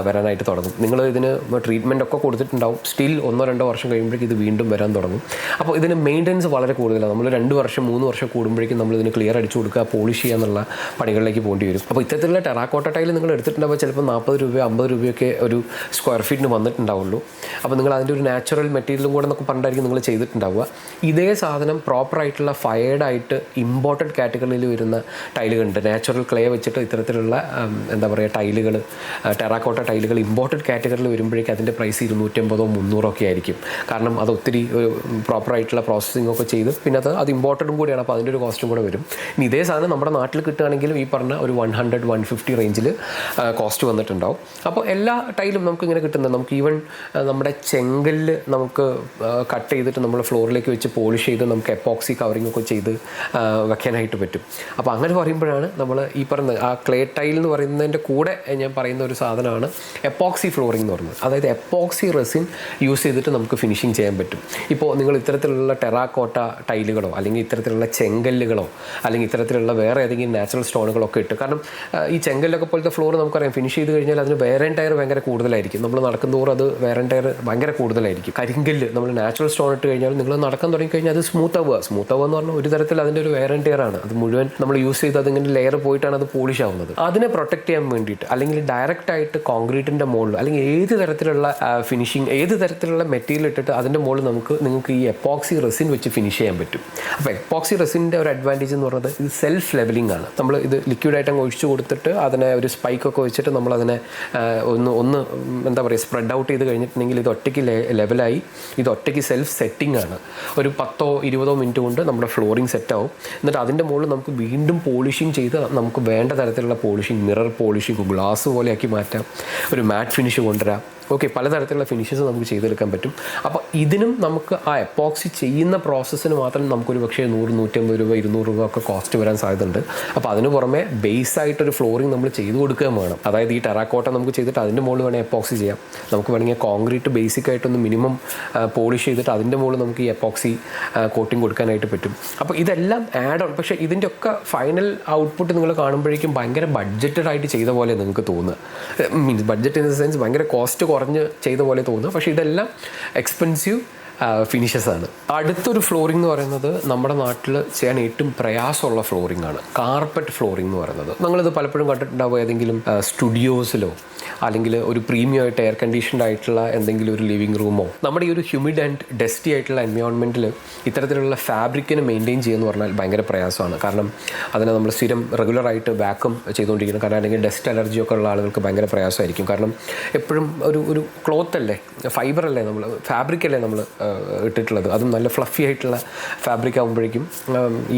വരാനായിട്ട് തുടങ്ങും. നിങ്ങൾ ഇതിന് ട്രീറ്റ്മെൻ്റ് ഒക്കെ കൊടുത്തിട്ടുണ്ടാവും, സ്റ്റിൽ 1-2 വർഷം കഴിയുമ്പോഴേക്കും ഇത് വീണ്ടും വരാൻ തുടങ്ങും. അപ്പോൾ ഇതിന് മെയിൻ്റനൻസ് വളരെ കൂടുതലാണ്. നമ്മൾ 2 വർഷം 3 വർഷം കൂടുമ്പോഴേക്കും നമ്മൾ ഇതിന് ക്ലിയർ അടിച്ചു കൊടുക്കുക, പോളിഷ് ചെയ്യുക എന്നുള്ള പണികളിലേക്ക് പോകേണ്ടി വരും. അപ്പോൾ ഇത്തരത്തിലുള്ള ടെറാക്കോട്ട ടൈൽ നിങ്ങൾ എടുത്തിട്ടുണ്ടാകുമ്പോൾ ചിലപ്പോൾ 40 രൂപ 50 രൂപയൊക്കെ ഒരു സ്ക്വയർ ഫീറ്റിന് വന്നിട്ടുണ്ടാവുള്ളൂ. അപ്പോൾ നിങ്ങൾ അതിൻ്റെ ഒരു നാച്ചുറൽ മെറ്റീരിയലും കൂടെ എന്നൊക്കെ പറഞ്ഞിട്ടായിരിക്കും നിങ്ങൾ ചെയ്തിട്ടുണ്ടാവുക. ഇതേ സാധനം പ്രോപ്പറായിട്ടുള്ള ഫയർഡായിട്ട് ഇമ്പോർട്ടഡ് കാറ്റഗറിയിൽ വരുന്ന ടൈലുകളുണ്ട്. നാച്ചുറൽ ക്ലേ വെച്ചിട്ട് ഇത്തരത്തിലുള്ള എന്താ പറയുക ടൈലുകൾ, ടെറാക്കോട്ട ടൈലുകൾ ഇമ്പോർട്ടഡ് കാറ്റഗറിയിൽ വരുമ്പോഴേക്കും അതിൻ്റെ പ്രൈസ് 250-300 ഒക്കെ ആയിരിക്കും. കാരണം അത് ഒത്തിരി പ്രോപ്പറായിട്ടുള്ള പ്രോസസ്സിംഗ് ഒക്കെ ചെയ്ത് പിന്നെ അത് ഇമ്പോർട്ടൻറ്റും കൂടിയാണ്. അപ്പോൾ അതിൻ്റെ ഒരു കോസ്റ്റും കൂടെ വരും. ഇനി ഇതേ സാധനം നമ്മുടെ നാട്ടിൽ കിട്ടുകയാണെങ്കിലും ഈ പറഞ്ഞ ഒരു 100-150 റേഞ്ചിൽ കോസ്റ്റ് വന്നിട്ടുണ്ടാവും. അപ്പോൾ എല്ലാ ടൈലും നമുക്ക് ഇങ്ങനെ കിട്ടുന്നത്, നമുക്ക് ഈവൻ നമ്മുടെ ചെങ്കല്ല് നമുക്ക് കട്ട് ചെയ്തിട്ട് നമ്മൾ ഫ്ലോറിലേക്ക് വെച്ച് പോളിഷ് ചെയ്ത് നമുക്ക് എപ്പോക്സി കവറിംഗ് ഒക്കെ ചെയ്ത് വെക്കാനായിട്ട് പറ്റും. അപ്പോൾ അങ്ങനെ പറയുമ്പോഴാണ് നമ്മൾ ഈ പറഞ്ഞ ആ ക്ലേ ടൈൽ എന്ന് പറയുന്നതിൻ്റെ കൂടെ ഞാൻ പറയുന്ന ഒരു സാധനമാണ് എപ്പോക്സി ഫ്ലോറിംഗ് എന്ന് പറയുന്നത്. അതായത് എപ്പോക്സി റെസിൻ യൂസ് ചെയ്തിട്ട് നമുക്ക് ഫിനിഷിങ് ചെയ്യാൻ പറ്റും. ഇപ്പോൾ നിങ്ങൾ ഇത്തരത്തിലുള്ള ടെറാക്കോട്ട ടൈലുകളോ അല്ലെങ്കിൽ ഇത്തരത്തിലുള്ള ചെങ്കല്ലുകളോ അല്ലെങ്കിൽ ഇത്തരത്തിലുള്ള വേറെ ഏതെങ്കിലും നാച്ചുറൽ സ്റ്റോണുകളൊക്കെ ഇട്ട്, കാരണം ഈ ചെങ്കല്ലൊക്കെ പോലത്തെ ഫ്ലോർ നമുക്കറിയാം ഫിനിഷ് ചെയ്ത് കഴിഞ്ഞാൽ അതിന് വെയർ ആൻഡ് ടയർ ഭയങ്കര കൂടുതലായിരിക്കും. നമ്മൾ നടക്കുന്തോറും അത് വെയർ ആൻഡ് ടയർ ഭയങ്കര കൂടുതലായിരിക്കും. കരിങ്കല്ല് നമ്മൾ നാച്ചുറൽ സ്റ്റോൺ ഇട്ട് കഴിഞ്ഞാൽ നിങ്ങൾ നടക്കാൻ തുടങ്ങിക്കഴിഞ്ഞാൽ അത് സ്മൂത്ത് ആവുക എന്ന് പറഞ്ഞാൽ ഒരു തരത്തിൽ അതിൻ്റെ ഒരു വെയർ ആൻഡ് ടയർ ആണ്. അത് മുഴുവൻ നമ്മൾ യൂസ് ചെയ്ത് അതിങ്ങനെ ലെയർ പോയിട്ടാണ് അത് പോളിഷ് ആവുന്നത്. അതിനെ പ്രൊട്ടക്ട് ചെയ്യാൻ വേണ്ടിയിട്ട് അല്ലെങ്കിൽ ഡയറക്റ്റായിട്ട് കോൺക്രീറ്റിൻ്റെ മുകളിൽ അല്ലെങ്കിൽ ഏത് തരത്തിലുള്ള ഫിനിഷിങ്, ഏത് തരത്തിലുള്ള മെറ്റീരിയൽ ഇട്ടിട്ട് അതിൻ്റെ മുകളിൽ നിങ്ങൾക്ക് ഈ എപ്പോക്സി റെസിൻ വെച്ച് ഫിനിഷ് ചെയ്യാൻ പറ്റും. അപ്പോൾ എപ്പോക്സി റെസിൻ്റെ ഒരു അഡ്വാൻറ്റേജ് എന്ന് പറയുന്നത് ഇത് സെൽഫ് ലെവലിംഗ് ആണ്. നമ്മൾ ഇത് ലിക്വിഡായിട്ട് അങ്ങ് ഒഴിച്ചു കൊടുത്തിട്ട് അതിനെ ഒരു സ്പൈക്കൊക്കെ വെച്ചിട്ട് നമ്മളതിനെ ഒന്ന് എന്താ പറയുക സ്പ്രെഡ് ഔട്ട് ചെയ്ത് കഴിഞ്ഞിട്ടുണ്ടെങ്കിൽ ഇത് ഒറ്റയ്ക്ക് ലെവലായി, ഇത് ഒറ്റയ്ക്ക് സെൽഫ് സെറ്റിംഗ് ആണ്. ഒരു 10-20 മിനിറ്റ് കൊണ്ട് നമ്മുടെ ഫ്ലോറിംഗ് സെറ്റാവും. എന്നിട്ട് അതിൻ്റെ മുകളിൽ നമുക്ക് വീണ്ടും പോളിഷിങ് ചെയ്ത് നമുക്ക് വേണ്ട തരത്തിലുള്ള പോളിഷിങ്, മിറർ പോളിഷിങ്, ഗ്ലാസ് പോലെയാക്കി മാറ്റാം, ഒരു മാറ്റ് ഫിനിഷ് കൊണ്ടുവരാം. ഓക്കെ, പലതരത്തിലുള്ള ഫിനിഷസ് നമുക്ക് ചെയ്തെടുക്കാൻ പറ്റും. അപ്പോൾ ഇതിനും നമുക്ക് ആ എപ്പോക്സി ചെയ്യുന്ന പ്രോസസ്സിന് മാത്രം നമുക്കൊരു പക്ഷേ 100-150 രൂപ 200 രൂപ ഒക്കെ കോസ്റ്റ് വരാൻ സാധ്യതയുണ്ട്. അപ്പോൾ അതിന് പുറമെ ബേസായിട്ടൊരു ഫ്ലോറിങ് നമ്മൾ ചെയ്ത് കൊടുക്കുകയും വേണം. അതായത് ഈ ടെറാക്കോട്ട നമുക്ക് ചെയ്തിട്ട് അതിൻ്റെ മുകളിൽ വേണമെങ്കിൽ എപ്പോക്സി ചെയ്യാം. നമുക്ക് വേണമെങ്കിൽ കോൺക്രീറ്റ് ബേസിക് ആയിട്ടൊന്ന് മിനിമം പോളിഷ് ചെയ്തിട്ട് അതിൻ്റെ മുകളിൽ നമുക്ക് ഈ എപ്പോക്സി കോട്ടിങ് കൊടുക്കാനായിട്ട് പറ്റും. അപ്പോൾ ഇതെല്ലാം ആഡ് ഓൺ. പക്ഷേ ഇതിൻ്റെ ഒക്കെ ഫൈനൽ ഔട്ട്പുട്ട് നിങ്ങൾ കാണുമ്പോഴേക്കും ഭയങ്കര ബഡ്ജറ്റഡ് ആയിട്ട് ചെയ്ത പോലെ നിങ്ങൾക്ക് തോന്നുക. Means budget in the sense ഭയങ്കര കോസ്റ്റ് കുറഞ്ഞ് ചെയ്ത പോലെ തോന്നുന്നു. പക്ഷേ ഇതെല്ലാം എക്സ്പെൻസീവ് ഫിനിഷസ് ആണ്. അടുത്തൊരു ഫ്ലോറിംഗ് എന്ന് പറയുന്നത് നമ്മുടെ നാട്ടിൽ ചെയ്യാൻ ഏറ്റവും പ്രയാസമുള്ള ഫ്ലോറിംഗ് ആണ് കാർപ്പറ്റ് ഫ്ലോറിംഗ് എന്ന് പറയുന്നത്. നിങ്ങളിത് പലപ്പോഴും കണ്ടിട്ടുണ്ടാവും ഏതെങ്കിലും സ്റ്റുഡിയോസിലോ അല്ലെങ്കിൽ ഒരു പ്രീമിയം ആയിട്ട് എയർ കണ്ടീഷൻഡ് ആയിട്ടുള്ള എന്തെങ്കിലും ഒരു ലിവിങ് റൂമോ. നമ്മുടെ ഈ ഒരു ഹ്യൂമിഡ് ആൻഡ് ഡസ്റ്റി ആയിട്ടുള്ള എൻവയോൺമെൻറ്റിൽ ഇത്തരത്തിലുള്ള ഫാബ്രിക്കിനെ മെയിൻറ്റെയിൻ ചെയ്യുക പറഞ്ഞാൽ ഭയങ്കര പ്രയാസമാണ്. കാരണം അതിനെ നമ്മൾ സ്ഥിരം റെഗുലറായിട്ട് വാക്വം ചെയ്തുകൊണ്ടിരിക്കണം. കാരണം അല്ലെങ്കിൽ ഡസ്റ്റ് അലർജിയൊക്കെ ഉള്ള ആളുകൾക്ക് ഭയങ്കര പ്രയാസമായിരിക്കും. കാരണം എപ്പോഴും ഒരു ക്ലോത്ത് അല്ലേ, ഫൈബർ അല്ലേ, നമ്മൾ ഫാബ്രിക് അല്ലേ നമ്മൾ ഇട്ടിട്ടുള്ളത്, അതും നല്ല ഫ്ലഫി ആയിട്ടുള്ള ഫാബ്രിക് ആകുമ്പോഴേക്കും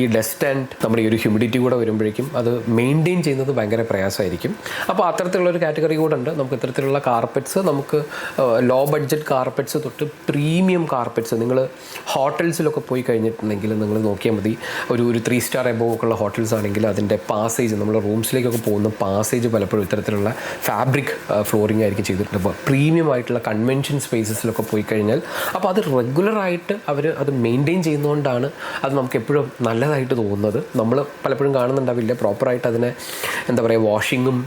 ഈ ഡസ്റ്റ് ആൻഡ് നമ്മുടെ ഈ ഒരു ഹ്യൂമിഡിറ്റി കൂടെ വരുമ്പോഴേക്കും അത് മെയിൻറ്റെയിൻ ചെയ്യുന്നത് ഭയങ്കര പ്രയാസമായിരിക്കും. അപ്പോൾ അത്തരത്തിലുള്ളൊരു കാറ്റഗറി കൂടെ ഉണ്ട്. നമുക്ക് ഇത്തരത്തിലുള്ള കാർപ്പറ്റ്സ്, നമുക്ക് ലോ ബഡ്ജറ്റ് കാർപ്പറ്റ്സ് തൊട്ട് പ്രീമിയം കാർപ്പറ്റ്സ്. നിങ്ങൾ ഹോട്ടൽസിലൊക്കെ പോയി കഴിഞ്ഞിട്ടുണ്ടെങ്കിൽ നിങ്ങൾ നോക്കിയാൽ മതി, ഒരു 3 സ്റ്റാർ എബോവ് ഒക്കെ ഉള്ള ഹോട്ടൽസ് ആണെങ്കിൽ അതിൻ്റെ പാസേജ്, നമ്മൾ റൂംസിലേക്കൊക്കെ പോകുന്ന പാസേജ് പലപ്പോഴും ഇത്തരത്തിലുള്ള ഫാബ്രിക് ഫ്ലോറിംഗ് ആയിരിക്കും ചെയ്തിട്ടുണ്ട്. അപ്പോൾ പ്രീമിയം ആയിട്ടുള്ള കൺവെൻഷൻ സ്പേസസിലൊക്കെ പോയി കഴിഞ്ഞാൽ അപ്പോൾ അത് റെഗുലറായിട്ട് അവർ അത് മെയിൻറ്റെയിൻ ചെയ്യുന്നതുകൊണ്ടാണ് അത് നമുക്ക് എപ്പോഴും നല്ലതായിട്ട് തോന്നുന്നത്. നമ്മൾ പലപ്പോഴും കാണുന്നുണ്ടാവില്ല പ്രോപ്പറായിട്ട് അതിനെ എന്താ പറയുക വാഷിങ്ങും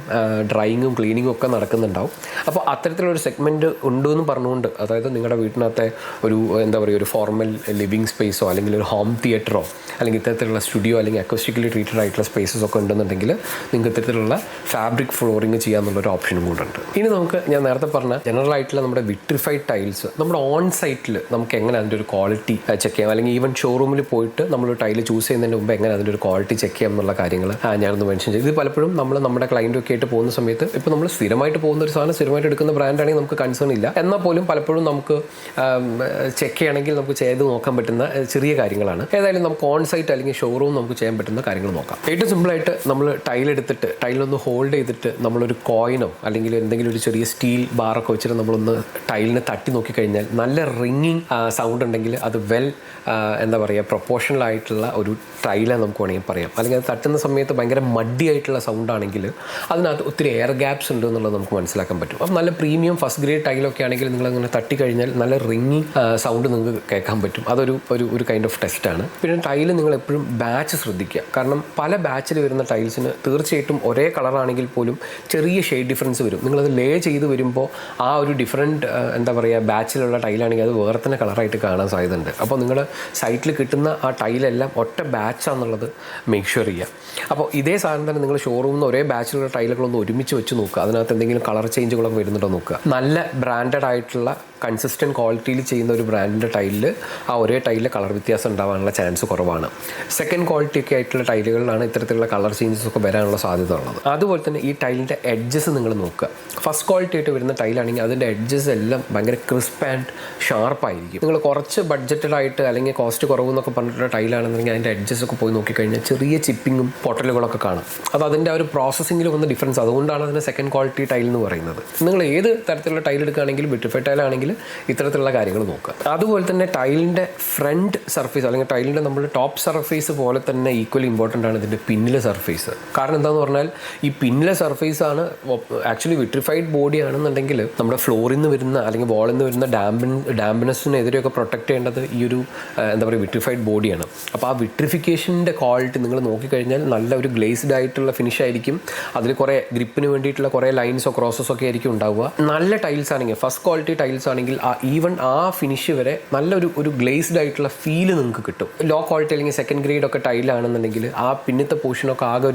ഡ്രൈയിങ്ങും ക്ലീനിങ്ങും ഒക്കെ നടക്കുന്നുണ്ടാവും. അപ്പോൾ അത്തരത്തിലൊരു സെഗ്മെൻറ്റ് ഉണ്ടെന്ന് പറഞ്ഞുകൊണ്ട്, അതായത് നിങ്ങളുടെ വീട്ടിനകത്തെ ഒരു എന്താ പറയുക ഒരു ഫോർമൽ ലിവിങ് സ്പേസോ അല്ലെങ്കിൽ ഒരു ഹോം തിയേറ്ററോ അല്ലെങ്കിൽ ഇത്തരത്തിലുള്ള സ്റ്റുഡിയോ അല്ലെങ്കിൽ അക്കോസ്റ്റിക്കലി ട്രീറ്റഡ് ആയിട്ടുള്ള സ്പേസസ് ഒക്കെ ഉണ്ടെന്നുണ്ടെങ്കിൽ നിങ്ങൾക്ക് ഇത്തരത്തിലുള്ള ഫാബ്രിക് ഫ്ലോറിങ് ചെയ്യാന്നുള്ളൊരു ഓപ്ഷനും കൂടെ ഉണ്ട്. ഇനി നമുക്ക് ഞാൻ നേരത്തെ പറഞ്ഞ ജനറൽ ആയിട്ടുള്ള നമ്മുടെ വിട്രിഫൈഡ് ടൈൽസ് നമ്മുടെ ഓൺ സൈറ്റിൽ നമുക്ക് എങ്ങനെ അതിൻ്റെ ഒരു ക്വാളിറ്റി ചെക്ക് ചെയ്യാം, അല്ലെങ്കിൽ ഈവൻ ഷോറൂമിൽ പോയിട്ട് നമ്മൾ ടൈല് ചൂസ് ചെയ്യുന്നതിന് മുമ്പ് എങ്ങനെ അതിൻ്റെ ഒരു ക്വാളിറ്റി ചെക്ക് ചെയ്യാം എന്നുള്ള കാര്യങ്ങൾ ഞാനൊന്ന് മെൻഷൻ ചെയ്തു. ഇത് പലപ്പോഴും നമ്മൾ നമ്മുടെ ക്ലയൻറ്റൊക്കെ ആയിട്ട് പോകുന്ന സമയത്ത് ഇപ്പോൾ നമ്മൾ സ്ഥിരമായിട്ട് പോകുന്ന ഒരു സാധനം സ്ഥിരമായിട്ട് എടുക്കുന്ന ബ്രാൻഡാണെങ്കിൽ നമുക്ക് കൺസേൺ ഇല്ല, എന്നാൽ പോലും പലപ്പോഴും നമുക്ക് ചെക്ക് ചെയ്യണമെങ്കിൽ നമുക്ക് ചെയ്ത് നോക്കാൻ പറ്റുന്ന ചെറിയ കാര്യങ്ങളാണ്. ഏതായാലും നമുക്ക് ഓൺ സൈറ്റ് അല്ലെങ്കിൽ ഷോറൂം നമുക്ക് ചെയ്യാൻ പറ്റുന്ന കാര്യങ്ങൾ നോക്കാം. ഏറ്റവും സിമ്പിളായിട്ട് നമ്മൾ ടൈലെടുത്തിട്ട് ടൈലൊന്ന് ഹോൾഡ് ചെയ്തിട്ട് നമ്മളൊരു കോയിനോ അല്ലെങ്കിൽ എന്തെങ്കിലും ഒരു ചെറിയ സ്റ്റീൽ ബാറൊക്കെ വെച്ചിട്ട് നമ്മളൊന്ന് ടൈലിനെ തട്ടി നോക്കിക്കഴിഞ്ഞാൽ നല്ല റിങ്ങിങ് സൗണ്ട് ഉണ്ടെങ്കിൽ അത് എന്താ പറയുക പ്രൊപ്പോർഷണൽ ആയിട്ടുള്ള ഒരു ടൈലെ നമുക്ക് വേണമെങ്കിൽ പറയാം. അല്ലെങ്കിൽ അത് തട്ടുന്ന സമയത്ത് ഭയങ്കര മഡി ആയിട്ടുള്ള സൗണ്ട് ആണെങ്കിൽ അതിനകത്ത് ഒത്തിരി എയർ ഗ്യാപ്സ് ഉണ്ട് എന്നുള്ളത് നമുക്ക് മനസ്സിലാക്കാൻ പറ്റും. അപ്പം നല്ല പ്രീമിയം ഫസ്റ്റ് ഗ്രേഡ് ടൈലൊക്കെ ആണെങ്കിൽ നിങ്ങളങ്ങനെ തട്ടിക്കഴിഞ്ഞാൽ നല്ല റിങ്ങിങ് സൗണ്ട് നിങ്ങൾക്ക് കേൾക്കാൻ പറ്റും. അതൊരു ഒരു കൈൻഡ് ഓഫ് ടെസ്റ്റാണ്. പിന്നെ ടൈല് നിങ്ങൾ എപ്പോഴും ബാച്ച് ശ്രദ്ധിക്കുക. കാരണം പല ബാച്ചിൽ വരുന്ന ടൈൽസിന് തീർച്ചയായിട്ടും ഒരേ കളറാണെങ്കിൽ പോലും ചെറിയ ഷെയ്ഡ് ഡിഫറൻസ് വരും. നിങ്ങളത് ലേ ചെയ്ത് വരുമ്പോൾ ആ ഒരു ഡിഫറൻറ്റ് എന്താ പറയുക ബാച്ചിലുള്ള ടൈലാണെങ്കിൽ അത് വേറെ തന്നെ കളറായിട്ട് കാണാൻ സാധ്യതയുണ്ട്. അപ്പോൾ നിങ്ങൾ സൈറ്റിൽ കിട്ടുന്ന ആ ടൈലെല്ലാം ഒറ്റ ബാച്ചാണെന്നുള്ളത് മേക്ക് ഷുവർ ചെയ്യുക. അപ്പോൾ ഇതേ സാധനം തന്നെ നിങ്ങൾ ഷോറൂമിൽ നിന്ന് ഒരേ ബാച്ചിലുള്ള ടൈലുകളൊന്ന് ഒരുമിച്ച് വെച്ച് നോക്കുക. അതിനകത്ത് എന്തെങ്കിലും കളർ ചേഞ്ചുകളൊക്കെ വരുന്നുണ്ടോ നോക്കുക. നല്ല ബ്രാൻഡഡ് ആയിട്ടുള്ള കൺസിസ്റ്റൻറ്റ് ക്വാളിറ്റിയിൽ ചെയ്യുന്ന ഒരു ബ്രാൻഡിൻ്റെ ടൈലിൽ ആ ഒരേ ടൈലിൽ കളർ വ്യത്യാസം ഉണ്ടാകാനുള്ള ചാൻസ് കുറവാണ്. സെക്കൻഡ് ക്വാളിറ്റി ഒക്കെ ആയിട്ടുള്ള ടൈലുകളിലാണ് ഇത്തരത്തിലുള്ള കളർ ചേഞ്ചസ് ഒക്കെ വരാനുള്ള സാധ്യത ഉള്ളത്. അതുപോലെ തന്നെ ഈ ടൈലിൻ്റെ എഡ്ജസ് നിങ്ങൾ നോക്കുക. ഫസ്റ്റ് ക്വാളിറ്റി ആയിട്ട് വരുന്ന ടൈലാണെങ്കിൽ അതിൻ്റെ എഡ്ജസ് എല്ലാം ഭയങ്കര ക്രിസ്പ് ആൻഡ് ഷാർപ്പായിരിക്കും. നിങ്ങൾ കുറച്ച് ബഡ്ജറ്റഡ് ആയിട്ട് അല്ലെങ്കിൽ കോസ്റ്റ് കുറവെന്നൊക്കെ പറഞ്ഞിട്ടുള്ള ടൈലാണെന്നുണ്ടെങ്കിൽ അതിൻ്റെ എഡ്ജസ് ഒക്കെ പോയി നോക്കിക്കഴിഞ്ഞാൽ ചെറിയ ചിപ്പിങ്ങും പൊട്ടലുകളൊക്കെ കാണും. അത് അതിൻ്റെ ഒരു പ്രോസസ്സിങ്ങിൽ വന്ന ഡിഫറൻസ്. അതുകൊണ്ടാണ് അതിന് സെക്കൻഡ് ക്വാളിറ്റി ടൈൽ എന്ന് പറയുന്നത്. നിങ്ങൾ ഏത് തരത്തിലുള്ള ടൈൽ എടുക്കുകയാണെങ്കിലും വിട്രിഫൈഡ് ടൈലാണെങ്കിൽ ഇത്തരത്തിലുള്ള കാര്യങ്ങൾ നോക്കുക. അതുപോലെ തന്നെ ടൈലിൻ്റെ ഫ്രണ്ട് സർഫേസ് അല്ലെങ്കിൽ ടൈലിൻ്റെ നമ്മുടെ ടോപ്പ് സർഫേസ് പോലെ തന്നെ ഈക്വലി ഇമ്പോർട്ടൻ്റ് ആണ് ഇതിൻ്റെ പിന്നിലെ സർഫേസ്. കാരണം എന്താണെന്ന് പറഞ്ഞാൽ ഈ പിന്നിലെ സർഫേസ് ആണ് ആക്ച്വലി വിട്രിഫൈഡ് ബോഡി ആണെന്നുണ്ടെങ്കിൽ നമ്മുടെ ഫ്ലോറിൽ നിന്ന് വരുന്ന അല്ലെങ്കിൽ വാളിൽ നിന്ന് വരുന്ന ഡാമ്പിനെസ്സിനെതിരെയൊക്കെ പ്രൊട്ടക്ട് ചെയ്യേണ്ടത് ഈ ഒരു എന്താ പറയുക വിട്രിഫൈഡ് ബോഡിയാണ്. അപ്പോൾ ആ വിട്രിഫിക്കേഷൻ്റെ ക്വാളിറ്റി നിങ്ങൾ നോക്കിക്കഴിഞ്ഞാൽ നല്ല ഒരു ഗ്ലേസ്ഡ് ആയിട്ടുള്ള ഫിനിഷ് ആയിരിക്കും. അതിൽ കുറേ ഗ്രിപ്പിന് വേണ്ടിയിട്ടുള്ള കുറേ ലൈൻസോ ക്രോസസോ ഒക്കെ ആയിരിക്കും ഉണ്ടാവുക. നല്ല ടൈൽസ് ആണെങ്കിൽ ഫസ്റ്റ് ക്വാളിറ്റി ടൈൽസ് ആണെങ്കിൽ ഈവൻ ആ ഫിനിഷ് വരെ നല്ലൊരു ഗ്ലേസ്ഡ് ആയിട്ടുള്ള ഫീല് നിങ്ങൾക്ക് കിട്ടും. ലോ ക്വാളിറ്റി അല്ലെങ്കിൽ സെക്കൻഡ് ഗ്രേഡ് ഒക്കെ ടൈലാണെന്നുണ്ടെങ്കിൽ ആ പിന്നത്തെ പോർഷനൊക്കെ ആകെ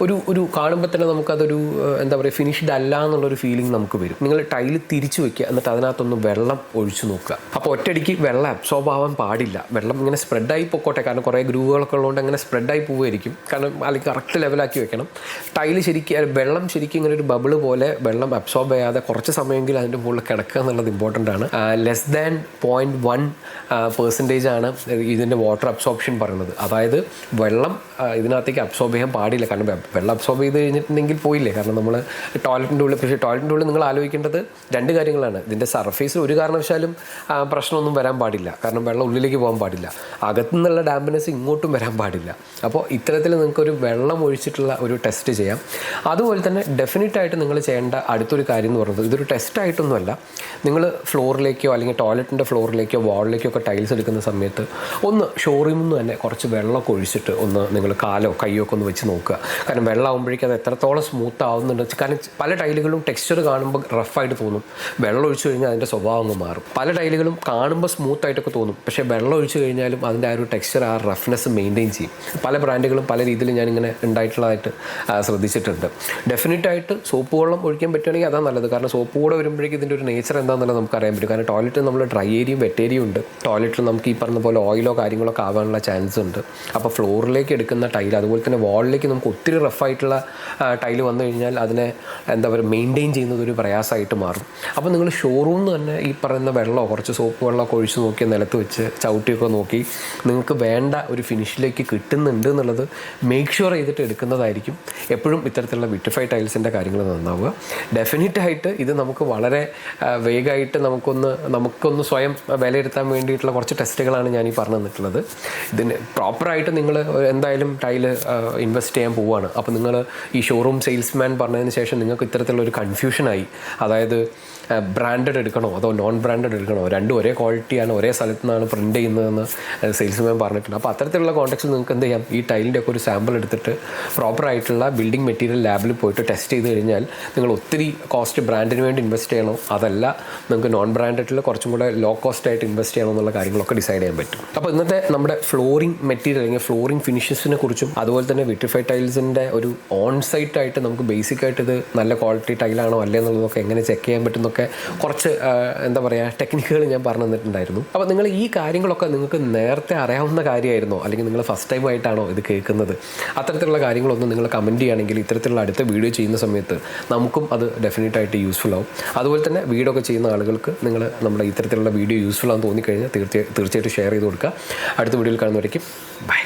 ഒരു കാണുമ്പോൾ തന്നെ നമുക്കതൊരു എന്താ പറയുക ഫിനിഷ്ഡ് അല്ല എന്നുള്ളൊരു ഫീലിംഗ് നമുക്ക് വരും. നിങ്ങൾ ടൈല് തിരിച്ചു വെക്കുക, എന്നിട്ട് അതിനകത്തൊന്ന് വെള്ളം ഒഴിച്ചു നോക്കുക. അപ്പോൾ ഒറ്റയടിക്ക് വെള്ളം അബ്സോർബ് ആവാൻ പാടില്ല. വെള്ളം ഇങ്ങനെ സ്പ്രെഡായി പൊക്കോട്ടെ, കാരണം കുറേ ഗ്രൂവുകളൊക്കെ ഉള്ളതുകൊണ്ട് അങ്ങനെ സ്പ്രെഡായി പോവുമായിരിക്കും. കാരണം അല്ലെങ്കിൽ കറക്റ്റ് ലെവലാക്കി വെക്കണം. ടൈല് വെള്ളം ശരിക്കും ഇങ്ങനെ ഒരു ബബിള് പോലെ വെള്ളം അബ്സോർബ് ചെയ്യാതെ കുറച്ച് സമയമെങ്കിലും അതിൻ്റെ മുകളിൽ കിടക്കുക എന്നുള്ളത് ഇമ്പോർട്ടൻ്റ് ആണ്. ലെസ് ദാൻ 0.1% ആണ് ഇതിൻ്റെ വാട്ടർ അബ്സോർപ്ഷൻ പറയുന്നത്. അതായത് വെള്ളം ഇതിനകത്തേക്ക് അബ്സോർബ് ചെയ്യാൻ പാടില്ല. കാരണം വെള്ളം അബ്സോർബ് ചെയ്ത് കഴിഞ്ഞിട്ടുണ്ടെങ്കിൽ പോയില്ലേ. കാരണം നമ്മൾ ടോയ്ലറ്റിൻ്റെ ഉള്ളിൽ പക്ഷേ ടോയ്ലറ്റിൻ്റെ ഉള്ളിൽ നിങ്ങൾ ആലോചിക്കേണ്ടത് രണ്ട് കാര്യങ്ങളാണ്. ഇതിൻ്റെ സർഫേസിൽ ഒരു കാരണവശാലും പ്രശ്നമൊന്നും വരാൻ പാടില്ല. കാരണം വെള്ളം ഉള്ളിലേക്ക് പോകാൻ പാടില്ല. അകത്തു നിന്നുള്ള ഡാമ്പിനെസ് ഇങ്ങോട്ടും വരാൻ പാടില്ല. അപ്പോൾ ഇത്തരത്തിൽ നിങ്ങൾക്കൊരു വെള്ളം ഒഴിച്ചിട്ടുള്ള ഒരു ടെസ്റ്റ് ചെയ്യാം. അതുപോലെ തന്നെ ഡെഫിനറ്റായിട്ട് നിങ്ങൾ ചെയ്യേണ്ട അടുത്തൊരു കാര്യം എന്ന് പറയുന്നത് ഇതൊരു ടെസ്റ്റായിട്ടൊന്നുമല്ല. നിങ്ങൾ ഫ്ലോറിലേക്കോ അല്ലെങ്കിൽ ടോയ്ലറ്റിൻ്റെ ഫ്ലോറിലേക്കോ വാളിലേക്കോ ഒക്കെ ടൈൽസ് എടുക്കുന്ന സമയത്ത് ഒന്ന് ഷോറൂമിൽ നിന്ന് തന്നെ കുറച്ച് വെള്ളമൊക്കെ ഒഴിച്ചിട്ട് ഒന്ന് നിങ്ങൾ കാലോ കയ്യോ ഒക്കെ ഒന്ന് വെച്ച് നോക്കുക. കാരണം വെള്ളം ആകുമ്പോഴേക്കും അത് എത്രത്തോളം സ്മൂത്ത് ആവുന്നുണ്ട്. കാരണം പല ടൈലുകളും ടെക്സ്ചർ കാണുമ്പോൾ റഫായിട്ട് തോന്നും. വെള്ളം ഒഴിച്ചു കഴിഞ്ഞാൽ അതിൻ്റെ സ്വഭാവം അങ്ങ് മാറും. പല ടൈലുകളും കാണുമ്പോൾ സ്മൂത്തായിട്ടൊക്കെ തോന്നും, പക്ഷേ വെള്ളം ഒഴിച്ചു കഴിഞ്ഞാലും അതിൻ്റെ ആ ഒരു ടെക്സ്ചർ ആ റഫ്നെസ് മെയിൻറ്റെയിൻ ചെയ്യും. പല ബ്രാൻഡുകളും പല രീതിയിൽ ഞാനിങ്ങനെ ഉണ്ടായിട്ടുള്ളതായിട്ട് ശ്രദ്ധിച്ചിട്ടുണ്ട്. ഡെഫിനറ്റായിട്ട് സോപ്പ് വെള്ളം ഒഴിക്കാൻ പറ്റുകയാണെങ്കിൽ അതാണ് നല്ലത്. കാരണം സോപ്പ് കൂടെ വരുമ്പോഴേക്കും ഇതിൻ്റെ ഒരു നേച്ചർ എന്താണെന്നുള്ളത് നമുക്ക് അറിയാൻ പറ്റും. കാരണം ടോയ്ലറ്റിൽ നമ്മൾ ഡ്രൈ ഏരിയയും വെറ്റ് ഏരിയയും ഉണ്ട്. ടോയ്ലറ്റിൽ നമുക്ക് ഈ പറഞ്ഞ പോലെ ഓയിലോ കാര്യങ്ങളൊക്കെ ആവാനുള്ള ചാൻസ് ഉണ്ട്. അപ്പോൾ ഫ്ലോറിലേക്ക് എടുക്കുന്ന ടൈൽ അതുപോലെ തന്നെ വാളിലേക്ക് നമുക്ക് ഒത്തിരി റഫായിട്ടുള്ള ടൈൽ വന്നു കഴിഞ്ഞാൽ അതിനെ എന്താ പറയുക മെയിൻറ്റെയിൻ ചെയ്യുന്നത് ഒരു പ്രയാസമായിട്ട് മാറും. അപ്പോൾ നിങ്ങൾ ഷോറൂമിൽ നിന്ന് തന്നെ ഈ പറയുന്ന വെള്ളമോ കുറച്ച് സോപ്പ് വെള്ളമൊക്കെ ഒഴിച്ച് നോക്കി നിലത്ത് വെച്ച് ചവിട്ടിയൊക്കെ നോക്കി നിങ്ങൾക്ക് വേണ്ട ഒരു ഫിനിഷിലേക്ക് കിട്ടുന്നുണ്ട് എന്നുള്ളത് മേക്ക് ഷുവർ ചെയ്തിട്ട് എടുക്കുന്നതായിരിക്കും എപ്പോഴും ഇത്തരത്തിലുള്ള വിട്രിഫൈഡ് ടൈൽസിൻ്റെ കാര്യങ്ങൾ നന്നാവുക. ഡെഫിനറ്റായിട്ട് ഇത് നമുക്ക് വളരെ വേഗമായിട്ട് നമുക്കൊന്ന് സ്വയം വിലയിരുത്താൻ വേണ്ടിയിട്ടുള്ള കുറച്ച് ടെസ്റ്റുകളാണ് ഞാൻ ഈ പറഞ്ഞു തന്നിട്ടുള്ളത്. ഇതിന് പ്രോപ്പറായിട്ട് നിങ്ങൾ എന്തായാലും ടൈല് ഇൻവെസ്റ്റ് ചെയ്യാൻ പോവുകയാണ്. അപ്പോൾ നിങ്ങൾ ഈ ഷോറൂം സെയിൽസ്മാൻ പറഞ്ഞതിന് ശേഷം നിങ്ങൾക്ക് ഇത്തരത്തിലുള്ള ഒരു കൺഫ്യൂഷനായി, അതായത് ബ്രാൻഡഡ് എടുക്കണോ അതോ നോൺ ബ്രാൻഡഡ് എടുക്കണോ, രണ്ടും ഒരേ ക്വാളിറ്റിയാണ് ഒരേ സ്ഥലത്തു നിന്നാണ് പ്രിൻറ്റ് ചെയ്യുന്നതെന്ന് സെയിൽസ്മാൻ പറഞ്ഞിട്ടുണ്ട്. അപ്പോൾ അത്തരത്തിലുള്ള കോൺടാക്ട്സിൽ നിങ്ങൾക്ക് എന്ത് ചെയ്യാം, ഈ ടൈലിൻ്റെ ഒക്കെ ഒരു സാമ്പിൾ എടുത്തിട്ട് പ്രോപ്പറായിട്ടുള്ള ബിൽഡിംഗ് മെറ്റീരിയൽ ലാബിൽ പോയിട്ട് ടെസ്റ്റ് ചെയ്ത് കഴിഞ്ഞാൽ നിങ്ങൾ ഒത്തിരി കോസ്റ്റ് ബ്രാൻഡിന് വേണ്ടി ഇൻവെസ്റ്റ് ചെയ്യണോ അതല്ല നിങ്ങൾക്ക് നോൺ ബ്രാൻഡഡിൽ കുറച്ചും കൂടെ ലോ കോസ്റ്റ് ആയിട്ട് ഇൻവെസ്റ്റ് ചെയ്യണോ എന്നുള്ള കാര്യങ്ങളൊക്കെ ഡിസൈഡ് ചെയ്യാൻ പറ്റും. അപ്പോൾ ഇന്നത്തെ നമ്മുടെ ഫ്ലോറിംഗ് മെറ്റീരിയൽ അല്ലെങ്കിൽ ഫ്ലോറിംഗ് ഫിനിഷസിനെ കുറിച്ചും അതുപോലെ തന്നെ വിട്രിഫൈഡ് ടൈൽസിൻ്റെ ഒരു ഓൺ സൈറ്റ് ആയിട്ട് നമുക്ക് ബേസിക് ആയിട്ട് ഇത് നല്ല ക്വാളിറ്റി ടൈലാണോ അല്ലേ എന്നുള്ളതൊക്കെ എങ്ങനെ ചെക്ക് ചെയ്യാൻ പറ്റുന്ന എന്നൊക്കെ കുറച്ച് എന്താ പറയുക ടെക്നിക്കുകൾ ഞാൻ പറഞ്ഞു തന്നിട്ടുണ്ടായിരുന്നു. അപ്പോൾ നിങ്ങൾ ഈ കാര്യങ്ങളൊക്കെ നിങ്ങൾക്ക് നേരത്തെ അറിയാവുന്ന കാര്യമായിരുന്നോ, അല്ലെങ്കിൽ നിങ്ങൾ ഫസ്റ്റ് ടൈം ആയിട്ടാണോ ഇത് കേൾക്കുന്നത്? അത്തരത്തിലുള്ള കാര്യങ്ങളൊന്നും നിങ്ങൾ കമൻറ്റ് ചെയ്യുകയാണെങ്കിൽ ഇത്തരത്തിലുള്ള അടുത്ത വീഡിയോ ചെയ്യുന്ന സമയത്ത് നമുക്കും അത് ഡെഫിനറ്റായിട്ട് യൂസ്ഫുൾ ആവും. അതുപോലെ തന്നെ വീഡിയോ ഒക്കെ ചെയ്യുന്ന ആളുകൾക്ക് നിങ്ങൾ നമ്മുടെ ഇത്തരത്തിലുള്ള വീഡിയോ യൂസ്ഫുൾ ആണെന്ന് തോന്നിക്കഴിഞ്ഞാൽ തീർച്ചയായിട്ടും ഷെയർ ചെയ്ത് കൊടുക്കുക. അടുത്ത വീഡിയോയിൽ കാണുന്നവരേക്കും ബൈ.